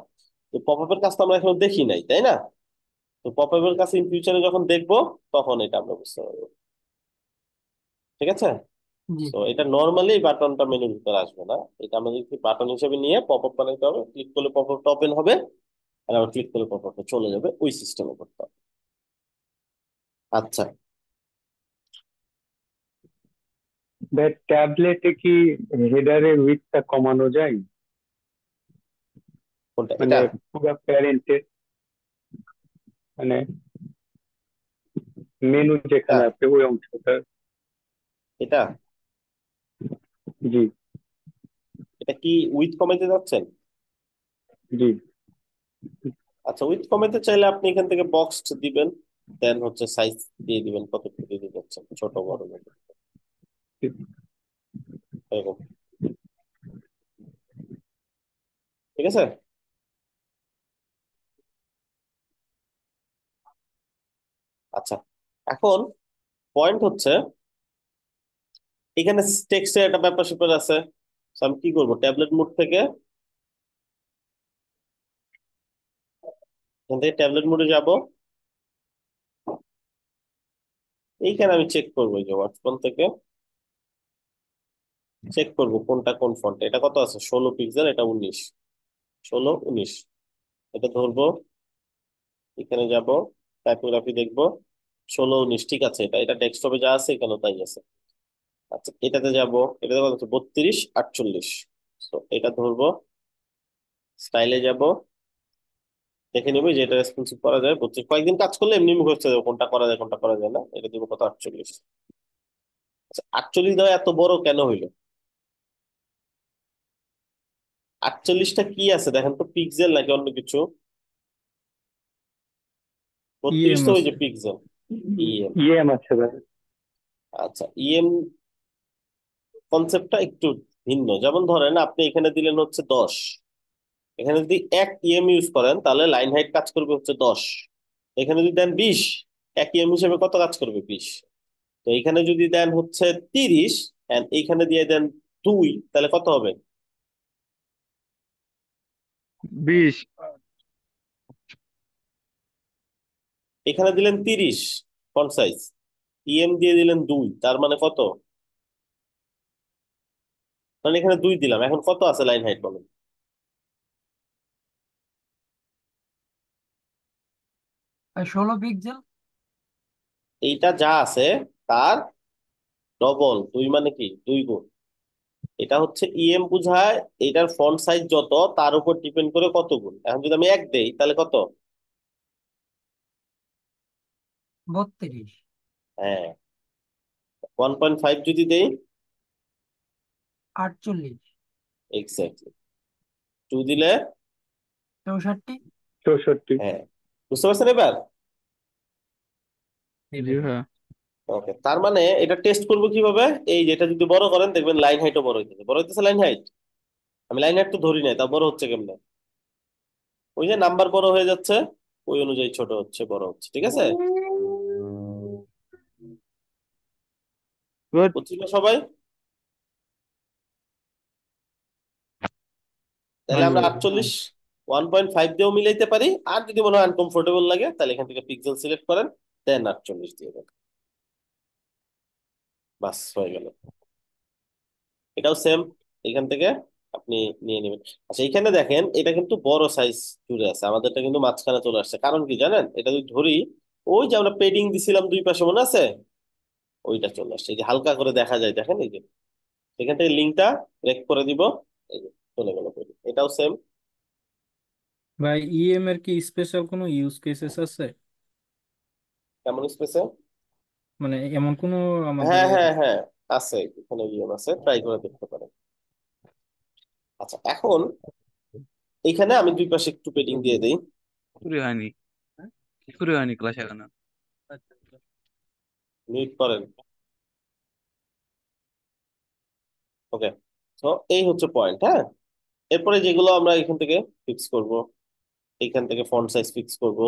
তো পপ আপের কাজ তো আমরা এখনো দেখি নাই, তাই না? তো পপ আপের কাছে ইন ফিউচারে যখন দেখবো তখন এটা আমরা বুঝতে পারবো। ঠিক আছে। জি। তো এটা নর্মালি বাটনটা মেনুর ভিতরে আসবে না, এটা আমাদের বাটন হিসেবে নিয়ে পপ আপ বানাইতে হবে। ক্লিক করলে পপ আপটা ওপেন হবে, আর আবার ক্লিক করলে পপ আপটা চলে যাবে, ওই সিস্টেমে করতে হবে। আচ্ছা। ভাই ট্যাবলেটে কি হেডারের উইডথটা কমানো যায়? কোনটা মানে এটা? পুরো প্যারেন্টের, মানে মেনু এটা যেখানে আছে ওই অংশটা। এটা জি। এটা কি উইথ কমাইতে যাচ্ছেন? জি। আচ্ছা, উইথ কমাইতে চাইলে আপনি এখান থেকে বক্স দিবেন, দেন হচ্ছে সাইজ দিয়ে দিবেন কতটুকু দিতে যাচ্ছেন, ছোট বড় মতো, এরকম। ঠিক আছে। আচ্ছা, এখন পয়েন্ট হচ্ছে এখানে টেক্সটের একটা ব্যাপার স্যাপার আছে। So, আমি কি করবো, ট্যাবলেট মোড থেকে, এখান থেকে ট্যাবলেট মোডে যাব। এইখানে আমি চেক করবো, এই যে ওয়াটসঅ্যাপ থেকে চেক করব কোনটা কোন ফন্ট। এটা কত আছে, 16 পিক্সেল, এটা 19, 16 19। এটা ধরবো, এখানে যাব, টাইপোগ্রাফি দেখবো, 16 19 ঠিক আছে। এটা এটা ডেস্কটপে যা আছে এখানে তাই আছে। আচ্ছা, এটাতে যাব, এটাতে কত আছে, 32 48। তো এটা ধরবো, স্টাইলে যাব, দেখে নিবো যে এটা রেসপন্সিভ করা যায়। 32 কয়েকদিন কাজ করলে এমনি মুখে হচ্ছে যাবে কোনটা করা যায় কোনটা করা যায় না। এটা দিব কত, 48। আচ্ছা, 48 দেওয়া এত বড় কেন হইলো? 48টা কি আছে দেখেন তো, পিক্সেল নাকি অন্য কিছু? 32 ইএম তো ওই আছে। যে পিক্সেল, ইএম। ইএম আছে ভাই। আচ্ছা, ইএম কনসেপ্টটা একটু ভিন্ন। যেমন ধরেন আপনি এখানে দিলেন হচ্ছে 10, এখানে যদি 1 ইএম ইউজ করেন তাহলে লাইন হাইট কাজ করবে হচ্ছে 10। এখানে যদি দেন 20, 1 ইএম হিসেবে কত কাজ করবে, 20। তো এখানে যদি দেন হচ্ছে 30 এন্ড এইখানে দিয়ে দেন 2, তাহলে কত হবে? 20। এখানে দিলেন 30 ফন্ট সাইজ, ইএম দিয়ে দিলেন 2, তার মানে কত? মানে এখানে 2 দিলাম, এখন কত আছে লাইন হাইট বলেন? 16 পিক্সেল। এইটা যা আছে তার ডবল, 2 মানে কি 2 গুণ। এটা হচ্ছে ইএম বুঝায় এটার ফন্ট সাইজ যত তার উপর ডিপেন্ড করে কত গুণ। এখন যদি আমি 1 দেই তাহলে কত? 32। হ্যাঁ। 1.5 যদি দেই 48, এক্স্যাক্টলি। 2 দিলে 64। 64। হ্যাঁ, বুঝতে পারছেন এবার? জি ভাইয়া। ওকে, তার মানে এটা টেস্ট করবো কিভাবে? এই যেটা যদি বড় করেন দেখবেন লাইন হাইটও বড় হইতেছে লাইন হাইট। আমি লাইন হাইট তো ধরি নাই, তা বড় হচ্ছে কেমনে? ওই যে নাম্বার বড় হয়ে যাচ্ছে, ওই অনুযায়ী ছোট হচ্ছে বড় হচ্ছে, ঠিক আছে? গুড। বুঝছিল সবাই? তাহলে জি আমরা ভাইয়া। 48 1.5 দিয়েও মিলাইতে পারি, আর যদি মনে হয় আনকমফোর্টেবল লাগে তাহলে এখান থেকে পিক্সেল সিলেক্ট করেন, দেন 48 দিয়ে দেন, বাস হয়ে গেল। এটাও সেম, এখান থেকে আপনি নিয়ে নেবেন। আচ্ছা, এখানে দেখেন এটা কিন্তু বড় সাইজ জুড়ে আছে, আমাদেরটা কিন্তু মাঝখানে চলে আসছে, কারণ কি জানেন? এটা যদি ধরি, ওই যে আমরা পেডিং দিছিলাম দুই পাশে, মনে আছে? ওইটা চলে আসছে, এই যে হালকা করে দেখা যায়, দেখেন এই যে এখান থেকে লিঙ্কটা ব্রেক করে দিব, এই যে চলে গেল padding। এটাও সেম। ভাই ইএম এর কি স্পেশাল কোনো ইউজ কেসেস আছে? কেমন স্পেসে? মানে এমন কোনো হ্যাঁ আমাদের হ্যাঁ হ্যাঁ, আছে, এখানে ইএম আছে, ট্রাই করে দেখতে পারেন। আচ্ছা, এখন এইখানে আমি দুই পাশে একটু পেডিং দিয়ে দিই। শুরু হয়নি, শুরু হয়নি ক্লাস এখনো। মিউট করেন। ওকে, তো এই হচ্ছে পয়েন্ট, হ্যাঁ। এরপরে যেগুলো আমরা এখান থেকে ফিক্স করব, এখান থেকে ফন্ট সাইজ ফিক্স করব।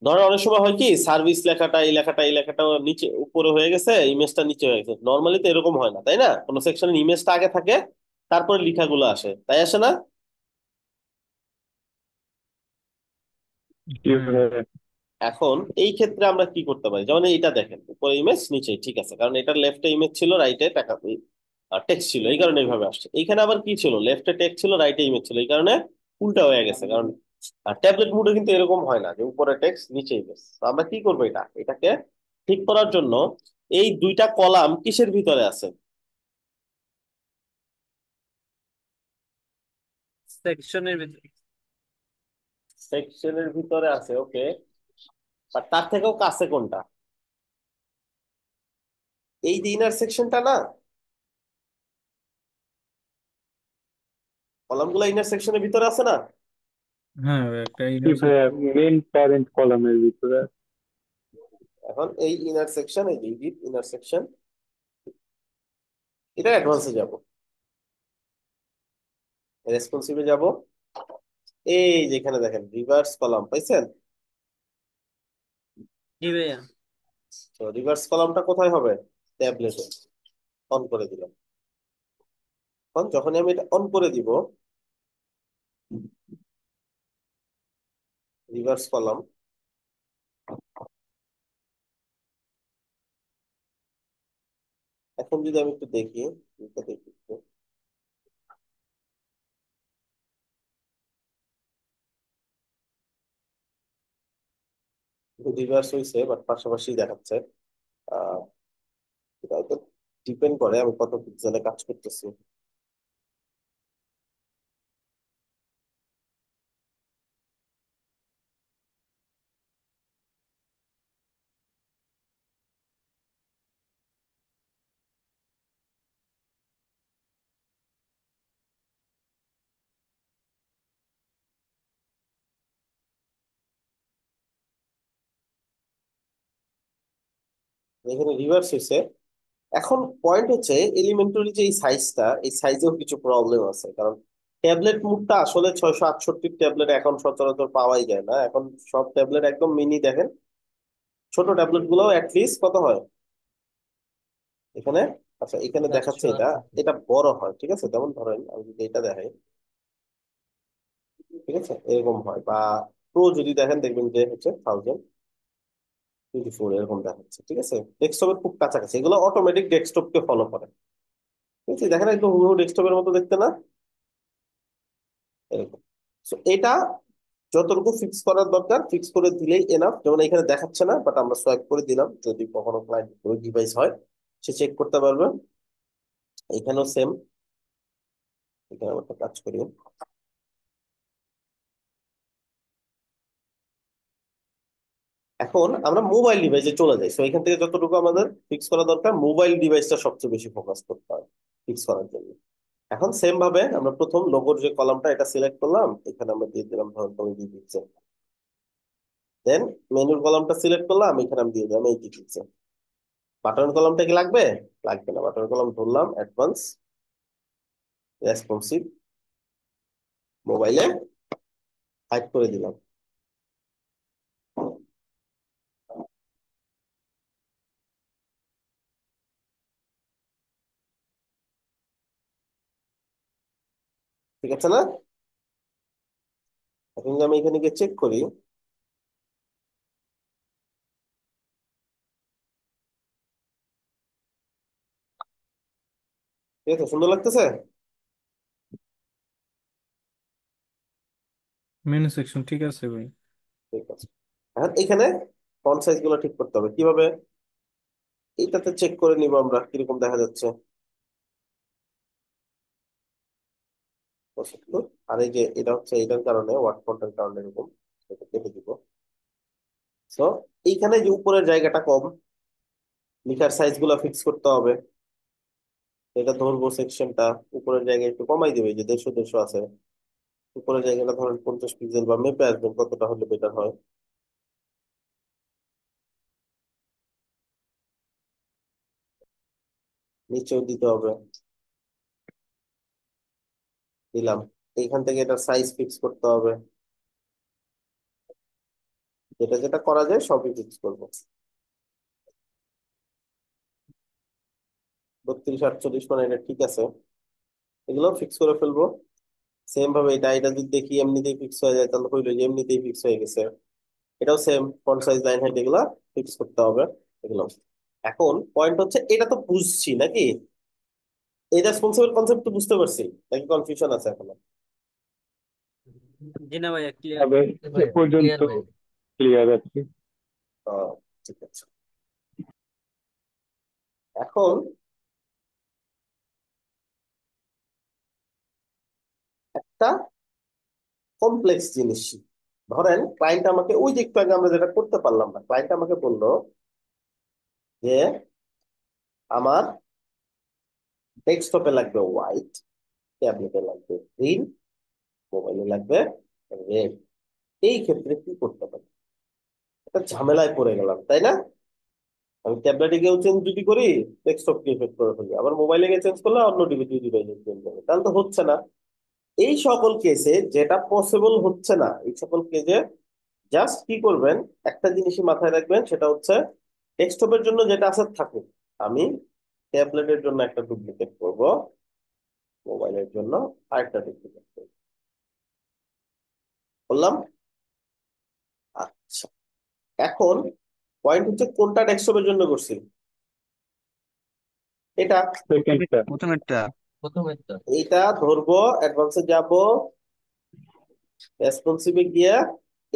ধরো অনেক সময় হয় কি, সার্ভিস লেখাটা এই লেখাটা নিচে উপরে হয়ে গেছে, ইমেজটা নিচে হয়ে গেছে। নর্মালি তো এরকম হয় না, তাই না? কোনো সেকশনের ইমেজটা আগে থাকে, তারপরে লেখাগুলো আসে, তাই আসে না? জি হ্যাঁ ভাইয়া। এখন এই ক্ষেত্রে আমরা কি করতে পারি? যেমন এইটা দেখেন, উপরে ইমেজ নিচে, ঠিক আছে, কারণ এটা লেফটে ইমেজ ছিল, রাইটে টাকা টেক্সট ছিল, এই কারণে এইভাবে আসছে। এইখানে আবার কি ছিল? লেফটে টেক্সট ছিল, রাইটে ইমেজ ছিল, এই কারণে উল্টা হয়ে গেছে। কারণ ট্যাবলেট মোডে কিন্তু এরকম হয় না যে উপরে টেক্সট নিচে ইমেজ। তো আমরা কি করবো? এটাকে ঠিক করার জন্য এই দুইটা কলাম কিসের ভিতরে আছে? সেকশনের ভিতরে। সেকশনের ভিতরে আছে, ওকে। আর তার থেকেও কাছে কোনটা? এই যে ইনার সেকশনটা না, কলামগুলো ইনার সেকশনের ভিতরে আছে না? হ্যাঁ একটা জি ইউনিভার্সাল। ভাইয়া, মেন প্যারেন্ট কলামের ভিতরে। এখন এই ইনার সেকশন, এই যে ইনার সেকশন, এটা অ্যাডভান্সে যাব, রেসপন্সিভে যাব। এই যেখানে দেখেন রিভার্স কলাম পাইছেন? জি ভাইয়া। তো রিভার্স কলামটা কোথায় হবে? ট্যাবলেটে। অন করে দিলাম। এখন যখন আমি এটা অন করে দিব, রিভার্স কলাম, এখন যদি আমি একটু দেখি, এটা দেখি একটু। রিভার্স হয়েছে, বাট পাশাপাশি দেখাচ্ছে। আহ এটা হয়তো ডিপেন্ড করে আমি কত পিক্সেলে কাজ করতেছি। এখানে রিভার্স হয়েছে। এখন পয়েন্ট হচ্ছে এলিমেন্টারি যে এই সাইজটা, এই সাইজেও কিছু প্রবলেম আছে। কারণ ট্যাবলেট মুডটা আসলে 668 ট্যাবলেট এখন সচরাচর পাওয়াই যায় না। এখন সব ট্যাবলেট একদম মিনি, দেখেন ছোট ট্যাবলেট গুলো অ্যাটলিস্ট কত হয় এখানে? আচ্ছা, এখানে দেখাচ্ছে চারশো এটা, আটষট্টি। এটা বড় হয়, ঠিক আছে। যেমন ধরেন আমি যদি এটা দেখাই, ঠিক আছে, এরকম হয়। বা প্রো যদি দেখেন, দেখবেন যে হচ্ছে 1024 এরকম দেখাচ্ছে, ঠিক আছে। ডেস্কটপের খুব কাছাকাছি, এগুলো অটোমেটিক ডেস্কটপকে ফলো করে, ঠিক আছে। দেখেন একদম হুবহু ডেস্কটপের মতো দেখতে না? এরকম। So, এটা যতটুকু ফিক্স করার দরকার ফিক্স করে দিলেই এনাফ। যেমন এখানে দেখাচ্ছে না, বাট আমরা সোয়াইপ করে দিলাম, যদি কখনো ক্লায়েন্ট ওই ডিভাইস হয় সে চেক করতে পারবে। এখানেও সেম। এখানে আমরা একটা কাজ করি, এখন আমরা মোবাইল ডিভাইসে চলে যাই, তো এখান থেকে যতটুকু আমাদের ফিক্স করা দরকার, মোবাইল ডিভাইসটা সবচেয়ে বেশি ফোকাস করতে হয় ফিক্স করার জন্য। এখন সেম ভাবে আমরা প্রথম লোগোর যে কলামটা এটা সিলেক্ট করলাম, এখানে আমরা দিয়ে দিলাম ধরুন 20 পিক্সেল। দেন মেনুর কলামটা সিলেক্ট করলাম, এখানে আমি দিয়ে দিলাম 80 পিক্সেল। বাটন কলামটা কি লাগবে? লাগবে না। বাটন কলাম ধরলাম অ্যাডভান্স রেসপন্সিভ, মোবাইলে হাইড করে দিলাম। ঠিক আছে না? এখন যদি আমি এখানে গিয়ে চেক করি, ঠিক আছে, সুন্দর লাগতেছে। মেনু সেকশন ঠিক আছে ভাই। ঠিক আছে। এখন এখানে ফন্ট সাইজ গুলো ঠিক করতে হবে কিভাবে, এইটাতে চেক করে নিব আমরা কিরকম দেখা যাচ্ছে। 75। আর এই যে এটা হচ্ছে এটার কারণে, ওয়ার্ড ফন্টের কারণে এরকম, এটা কেটে দিব। সো এইখানে যে উপরের জায়গাটা কম, লেখার সাইজ গুলো ফিক্স করতে হবে। এটা ধরবো সেকশনটা, উপরের জায়গায় একটু কমাই দিবে, যে 150 আছে, উপরের জায়গাটা ধরেন 50 পিক্সেল, বা মেপে আসবেন কতটা হলে বেটার হয়। নিচেও দিতে হবে, দিলাম। এইখান থেকে এটা সাইজ ফিক্স করতে হবে, যেটা যেটা করা যায় সবই ফিক্স করবো। 32 48 মানে এটা ঠিক আছে, এগুলো ফিক্স করে ফেলবো। সেম ভাবে এটা এটা যদি দেখি এমনিতেই ফিক্স হয়ে যায়, তাহলে হইলো যে এমনিতেই ফিক্স হয়ে গেছে। এটাও same, font size line height এগুলা ফিক্স করতে হবে, এগুলো। এখন পয়েন্ট হচ্ছে, এটা তো বুঝছি নাকি, এই রেসপন্সিবল কনসেপ্ট তো বুঝতে পারছি, নাকি কনফিউশন আছে এখনো? জি না ভাইয়া, ক্লিয়ার। তবে এ ভাই পর্যন্ত ক্লিয়ার ভাই। ক্লিয়ার আছে। আহ, ঠিক আছে। এখন একটা কমপ্লেক্স জিনিস, ধরেন ক্লায়েন্ট আমাকে, ওই যে একটু আগে আমরা যেটা করতে পারলাম না, ক্লায়েন্ট আমাকে বললো যে আমার ডেস্কটপে লাগবে হোয়াইট, ট্যাবলেটে লাগবে গ্রিন, মোবাইলে লাগবে রেড। এই ক্ষেত্রে কি করতে পারি? একটা ঝামেলায় পড়ে গেলাম, তাই না? আমি ট্যাবলেটে গিয়েও চেঞ্জ যদি করি, ডেস্কটপ কে এফেক্ট করে ফেলি, আবার মোবাইলে গিয়ে চেঞ্জ করলে অন্য ডিভাইসে চেঞ্জ হবে, তাহলে তো হচ্ছে না। এই সকল কেসে যেটা পসিবল হচ্ছে না, এই সকল কেসে জাস্ট কি করবেন, একটা জিনিসই মাথায় রাখবেন, সেটা হচ্ছে ডেস্কটপের জন্য যেটা আছে থাকুক, আমি ট্যাবলেটের জন্য একটা ডুপ্লিকেট করব, মোবাইলের জন্য আরেকটা ডুপ্লিকেট করব। বললাম? আচ্ছা, এখন পয়েন্ট হচ্ছে কোনটা ডেস্কটপের জন্য করছি, এটা। সেকেন্ডটা। প্রথমেরটা। প্রথমেরটা। এইটা ধরবো, অ্যাডভান্সে যাব, রেসপন্সিভে গিয়ে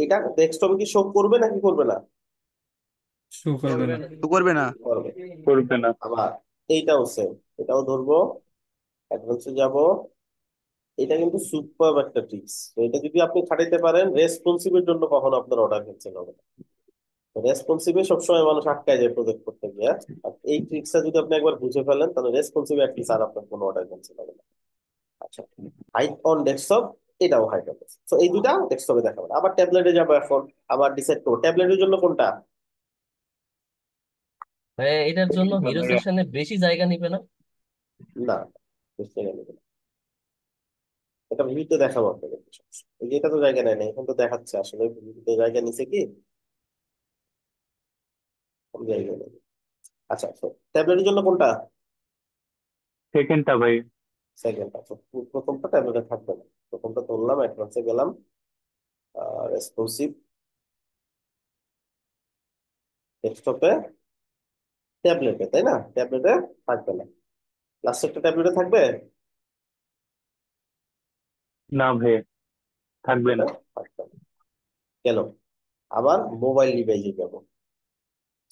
এটা ডেস্কটপে কি শো করবে নাকি করবে না? শো করবে করবে না। না। তো করবে না। করবে। করবে না। আবার এইটাও সেম, এটাও ধরবো, অ্যাডভান্সে যাব। এটা কিন্তু সুপার একটা ট্রিক্স, তো এটা যদি আপনি খাটাইতে পারেন, রেসপন্সিভের জন্য কখনো আপনার অর্ডার ক্যান্সেল হবে না। রেসপন্সিভে সবসময় মানুষ আটকায় যায় প্রজেক্ট করতে গিয়ে। আর এই ট্রিক্সটা যদি আপনি একবার বুঝে ফেলেন, তাহলে রেসপন্সিভে অ্যাটলিস্ট আর আপনার কোনো অর্ডার ক্যান্সেল হবে না। আচ্ছা, হাইট অন ডেস্কটপ, এটাও হাইট অন ডেস্কটপ, তো এই দুটা ডেস্কটপে দেখাবেন। আবার ট্যাবলেটে যাবো, এখন আবার ডিসাইড করবো ট্যাবলেটের জন্য কোনটা। ভাই এটার জন্য হিরো সেকশনে বেশি জায়গা নিবে না? না, বুঝতে গেলে এটা ভিডিওতে দেখাবো আপনাদের। এই যে এটা তো জায়গা নেয় না, এখন তো দেখাচ্ছে আসলে ভিডিওতে জায়গা নিছে কি, কম জায়গা নেই। আচ্ছা, ট্যাবলেটের জন্য কোনটা? সেকেন্ডটা ভাই। সেকেন্ড। আচ্ছা, প্রথমটা ট্যাবলেটে থাকবে না, প্রথমটা ধরলাম, অ্যাডভান্সে গেলাম, রেসপন্সিভ, ডেস্কটপে, ট্যাবলেটে, তাই না? ট্যাবলেটে থাকবে না, লাস্টেরটা ট্যাবলেটে থাকবে, না ভাই, থাকবে ট্যাবলেটে না। থাকবে না। কেন? আবার মোবাইল ডিভাইসে যাব,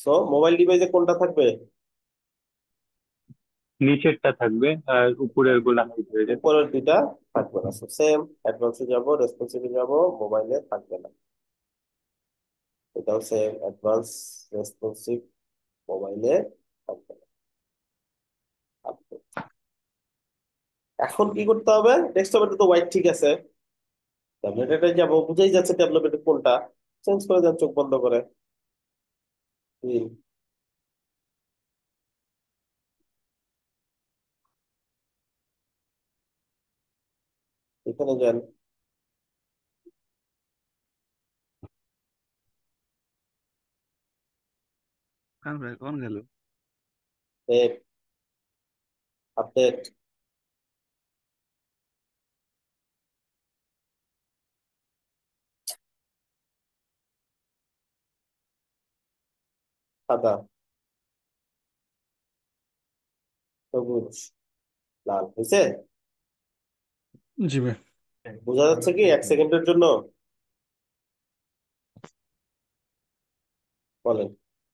সো মোবাইল ডিভাইসে কোনটা থাকবে? নিচেরটা থাকবে আর উপরের গুলা হাইড হয়ে যাবে। উপরের দুইটা থাকবে না, সেম। অ্যাডভান্সে যাব, রেসপন্সিভে যাব, মোবাইলে থাকবে না। এটাও সেম, অ্যাডভান্স রেসপন্সিভ মোবাইলে থাকবে না। এখন কি করতে হবে? ডেস্কটপে তো হোয়াইট ঠিক আছে, ট্যাবলেটে যাবো, বুঝেই যাচ্ছে ট্যাবলেটে কোনটা, চেঞ্জ করে দেন চোখ বন্ধ করে। হুম, এখানে যান, কারণ ভাই কোন গেল? আপডেট, সাদা, সবুজ, লাল হয়েছে। জি ভাই। বোঝা যাচ্ছে কি 1 সেকেন্ডের জন্য? বলেন,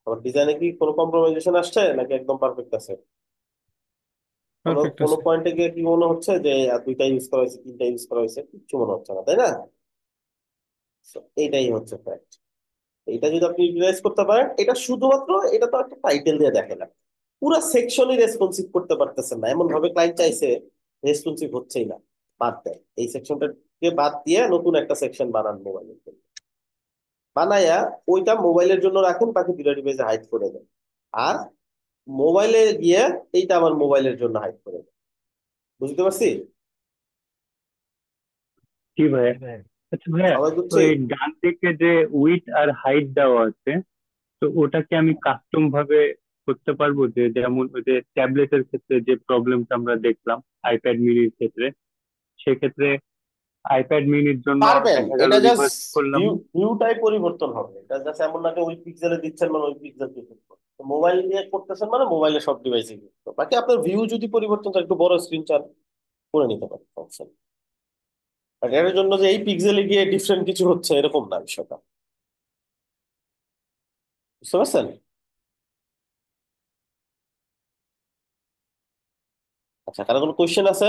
আমার ডিজাইনে কি কোনো কম্প্রোমাইজেশন আসছে নাকি একদম পারফেক্ট আছে? কোনো পারফেক্ট কোনো আছে। পয়েন্টে গিয়ে কি মনে হচ্ছে যে আর দুইটা ইউজ করা হয়েছে, তিনটা ইউজ করা হয়েছে? কিচ্ছু মনে হচ্ছে না, তাই না? So, এইটাই হচ্ছে ফ্যাক্ট। এটা যদি আপনি ইউটিলাইজ করতে পারেন, এটা শুধুমাত্র, এটা তো একটা টাইটেল দিয়ে দেখে না, পুরো সেকশনই রেসপন্সিভ করতে পারতেছেন না, এমন ভাবে ক্লায়েন্ট চাইছে, রেসপন্সিভ হচ্ছেই না, বাদ দেয়, এই সেকশনটাকে বাদ দিয়ে নতুন একটা সেকশন বানান মোবাইলের জন্য, বানায়া ওইটা মোবাইলের জন্য রাখেন, বাকি দুটা ডিভাইসে হাইড করে দেন। আর মোবাইলে গিয়ে এইটা আমার মোবাইলের জন্য হাইড করে দেন। বুঝতে পারছি? কি ভাইয়া? আচ্ছা ভাইয়া, সবাই বুঝছে? ওই ডান দিকে যে উইডথ আর হাইট দেওয়া আছে, তো ওটাকে আমি কাস্টম ভাবে করতে পারবো? যে যেমন ওই যে ট্যাবলেটের ক্ষেত্রে যে প্রবলেমটা আমরা দেখলাম আইপ্যাড মিনির ক্ষেত্রে, সেক্ষেত্রে আইপ্যাড মিনির জন্য পারবেন, দেখা গেল এটা জাস্ট রিভার্স করলাম। ভিউটাই পরিবর্তন হবে, এটা জাস্ট এমন না যে ওই পিক্সেলে দিচ্ছেন মানে ওই পিক্সেল মোবাইল দিয়ে করতেছেন মানে মোবাইলে সব ডিভাইসে, বাকি আপনার ভিউ যদি পরিবর্তন চান, একটু বড় স্ক্রিন চান, করে নিতে পারেন, অপশন। আর এর জন্য যে এই পিক্সেলে গিয়ে ডিফারেন্ট কিছু হচ্ছে এরকম না বিষয়টা, বুঝতে পারছেন? আচ্ছা, কারো কোনো কোয়েশ্চেন আছে?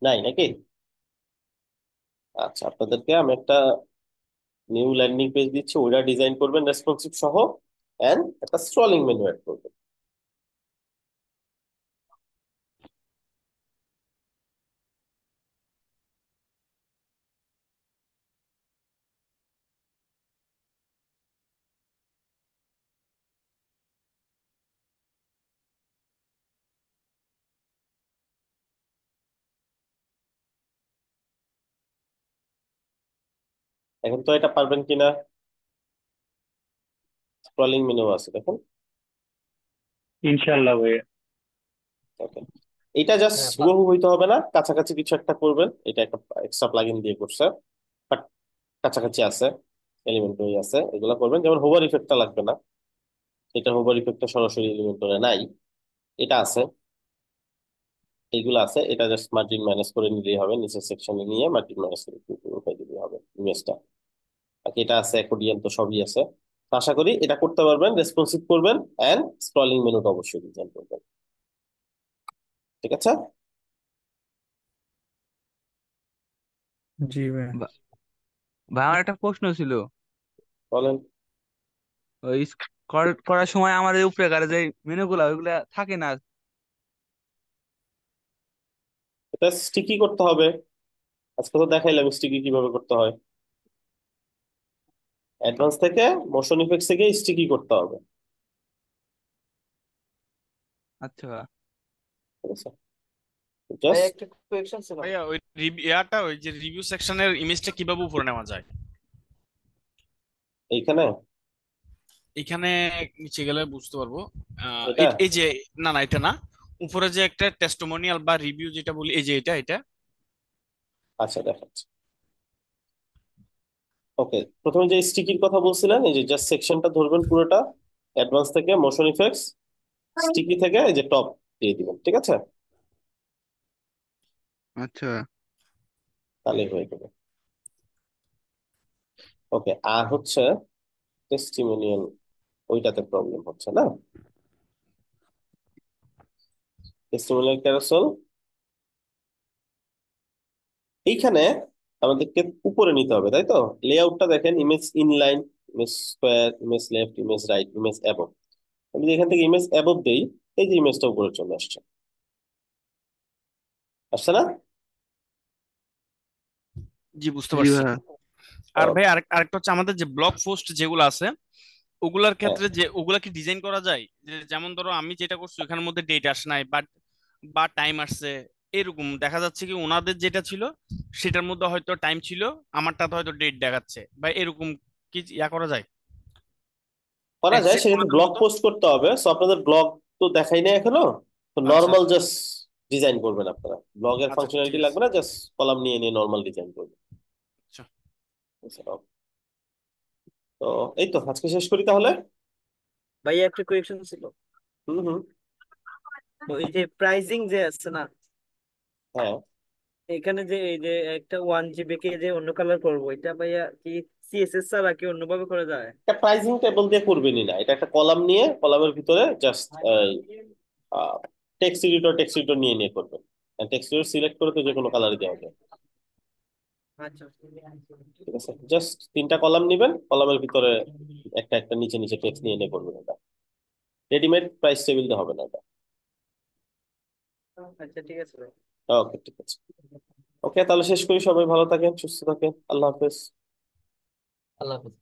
নাই নাকি? আচ্ছা, আপনাদেরকে আমি একটা নিউ ল্যান্ডিং পেজ দিচ্ছি, ওইটা ডিজাইন করবেন রেসপন্সিভ সহ, এন্ড একটা স্ক্রলিং মেনু অ্যাড করবেন। এখন তো এটা পারবেন কিনা? স্ক্রলিং মেনু আছে দেখুন। ইনশাল্লাহ ভাইয়া। ওকে, এটা জাস্ট হ্যাঁ হুবহু হইতে হবে না, কাছাকাছি কিছু একটা করবেন, এটা একটা এক্সট্রা প্লাগইন দিয়ে করছে, বাট কাছাকাছি আছে, এলিমেন্টরি আছে, এগুলো করবেন। যেমন হোভার ইফেক্টটা লাগবে না, এটা হোভার ইফেক্টটা সরাসরি এলিমেন্টরে নাই, এটা আছে, এইগুলো আছে, এটা জাস্ট মার্জিন ম্যানেজ করে নিলেই হবে, নিচের সেকশনে নিয়ে মার্জিন ম্যানেজ করে একটু উপরে উঠাই দিলেই হবে ইমেজটা। বাকি এটা আছে, অ্যাকর্ডিয়ান তো সবই আছে। তো আশা করি এটা করতে পারবেন, রেসপন্সিভ করবেন, এন্ড স্ক্রলিং মেনুটা অবশ্যই ডিজাইন করবেন। ঠিক আছে? জি ভাই। বা- ভাই আমার একটা প্রশ্ন ছিল। বলেন। ওই স্ক্রল করার সময় আমার এই উপরে যে মেনুগুলা ওইগুলা থাকে না। এটা স্টিকি করতে হবে, আজকে তো দেখাইলাম স্টিকি কিভাবে করতে হয়। অ্যাডভান্স থেকে মোশন ইফেক্টস থেকে স্টিকি করতে হবে। আচ্ছা ঠিক আছে, ভাই জাস্ট একটা কোয়েকশন ছিল। ভাইয়া ওই ওই যে রিভিউ সেকশনের ইমেজটা কিভাবে উপরে নেওয়া যায়? এইখানে এখানে নিচে গেলে বুঝতে পারবো। এটা, এই যে, না না এটা না, উপরে যে একটা টেস্টিমোনিয়াল বা রিভিউ যেটা বলি, এই যে এটা আচ্ছা দেখাচ্ছি। ওকে, প্রথমে যে স্টিকির কথা বলছিলেন, এই যে জাস্ট সেকশনটা ধরবেন পুরোটা, অ্যাডভান্স থেকে মোশন ইফেক্টস, স্টিকি থেকে এই যে টপ দিয়ে দিবেন, ঠিক আছে? আচ্ছা। তাহলেই হয়ে যাবে। ওকে, আর হচ্ছে টেস্টিমোনিয়াল, ওইটাতে প্রবলেম হচ্ছে না, টেস্টিমোনিয়াল ক্যারোসেল, এইখানে আমাদেরকে উপরে নিতে হবে, তাই তো? লেআউটটা দেখেন, image inline, image square, image left, image right, image above. আমি যদি এখান থেকে ইমেজ অ্যাবভ দেই, এই যে ইমেজটা উপরে চলে আসছে, আসছে না? জি, বুঝতে জি পারছি। ভাইয়া। আর Okay, ভাই আরেকটা হচ্ছে আমাদের যে ব্লগ পোস্ট যেগুলো আছে ওগুলার হ্যাঁ, ক্ষেত্রে যে ওগুলা কি ডিজাইন করা যায়? যেমন ধরো আমি যেটা করছি ওখানের মধ্যে ডেট আসে নাই, বাট বা টাইম আসছে, এরকম দেখা যাচ্ছে কি ওনাদের যেটা ছিল সেটার মধ্যে হয়তো টাইম ছিল, আমারটাতে হয়তো ডেট দেখাচ্ছে, বা এরকম কি ইয়া করা যায় করা যায়। এক্সাক্ট সেক্ষেত্রে ওনাদের ব্লক মতো? পোস্ট করতে হবে। সো আপনাদের ব্লগ তো দেখাই নাই এখনো, তো আচ্ছা নর্মাল জাস্ট ডিজাইন করবেন আপনারা। ব্লগের আচ্ছা, ঠিক ফাংশনালিটি আছে। লাগবে না, জাস্ট কলাম নিয়ে নিয়ে নর্মাল ডিজাইন করবেন। আচ্ছা তো এই তো আজকে শেষ করি তাহলে। ভাই একটা কোয়েকশন ছিল। হুম হুম। ওই যে প্রাইজিং যে আছে না, হ্যাঁ, এখানে যে এই যে একটা 1 GB কে যে অন্য কালার করবো, এটা ভাইয়া কি সিএসএস ছাড়া কি অন্যভাবে করা যায়? এটা প্রাইজিং টেবল দিয়ে করবেনই না, এটা একটা কলাম নিয়ে কলামের ভিতরে জাস্ট টেক্সট এডিটর নিয়ে নিয়ে করবেন। টেক্সট এডিটর সিলেক্ট করে তো যে কোনো কালারই দেওয়া যায়। আচ্ছা ঠিক আছে, জাস্ট 3টা কলাম নেবেন, কলামের ভিতরে একটা একটা নিচে নিচে টেক্সট নিয়ে নিয়ে করবেন। এটা রেডিমেড প্রাইস টেবিল দিয়ে হবে না এটা। আচ্ছা, ঠিক আছে ভাই। ওকে, ঠিক আছে। ওকে, তাহলে শেষ করি। সবাই ভালো থাকেন, সুস্থ থাকেন, আল্লাহ হাফেজ। আল্লাহ হাফেজ।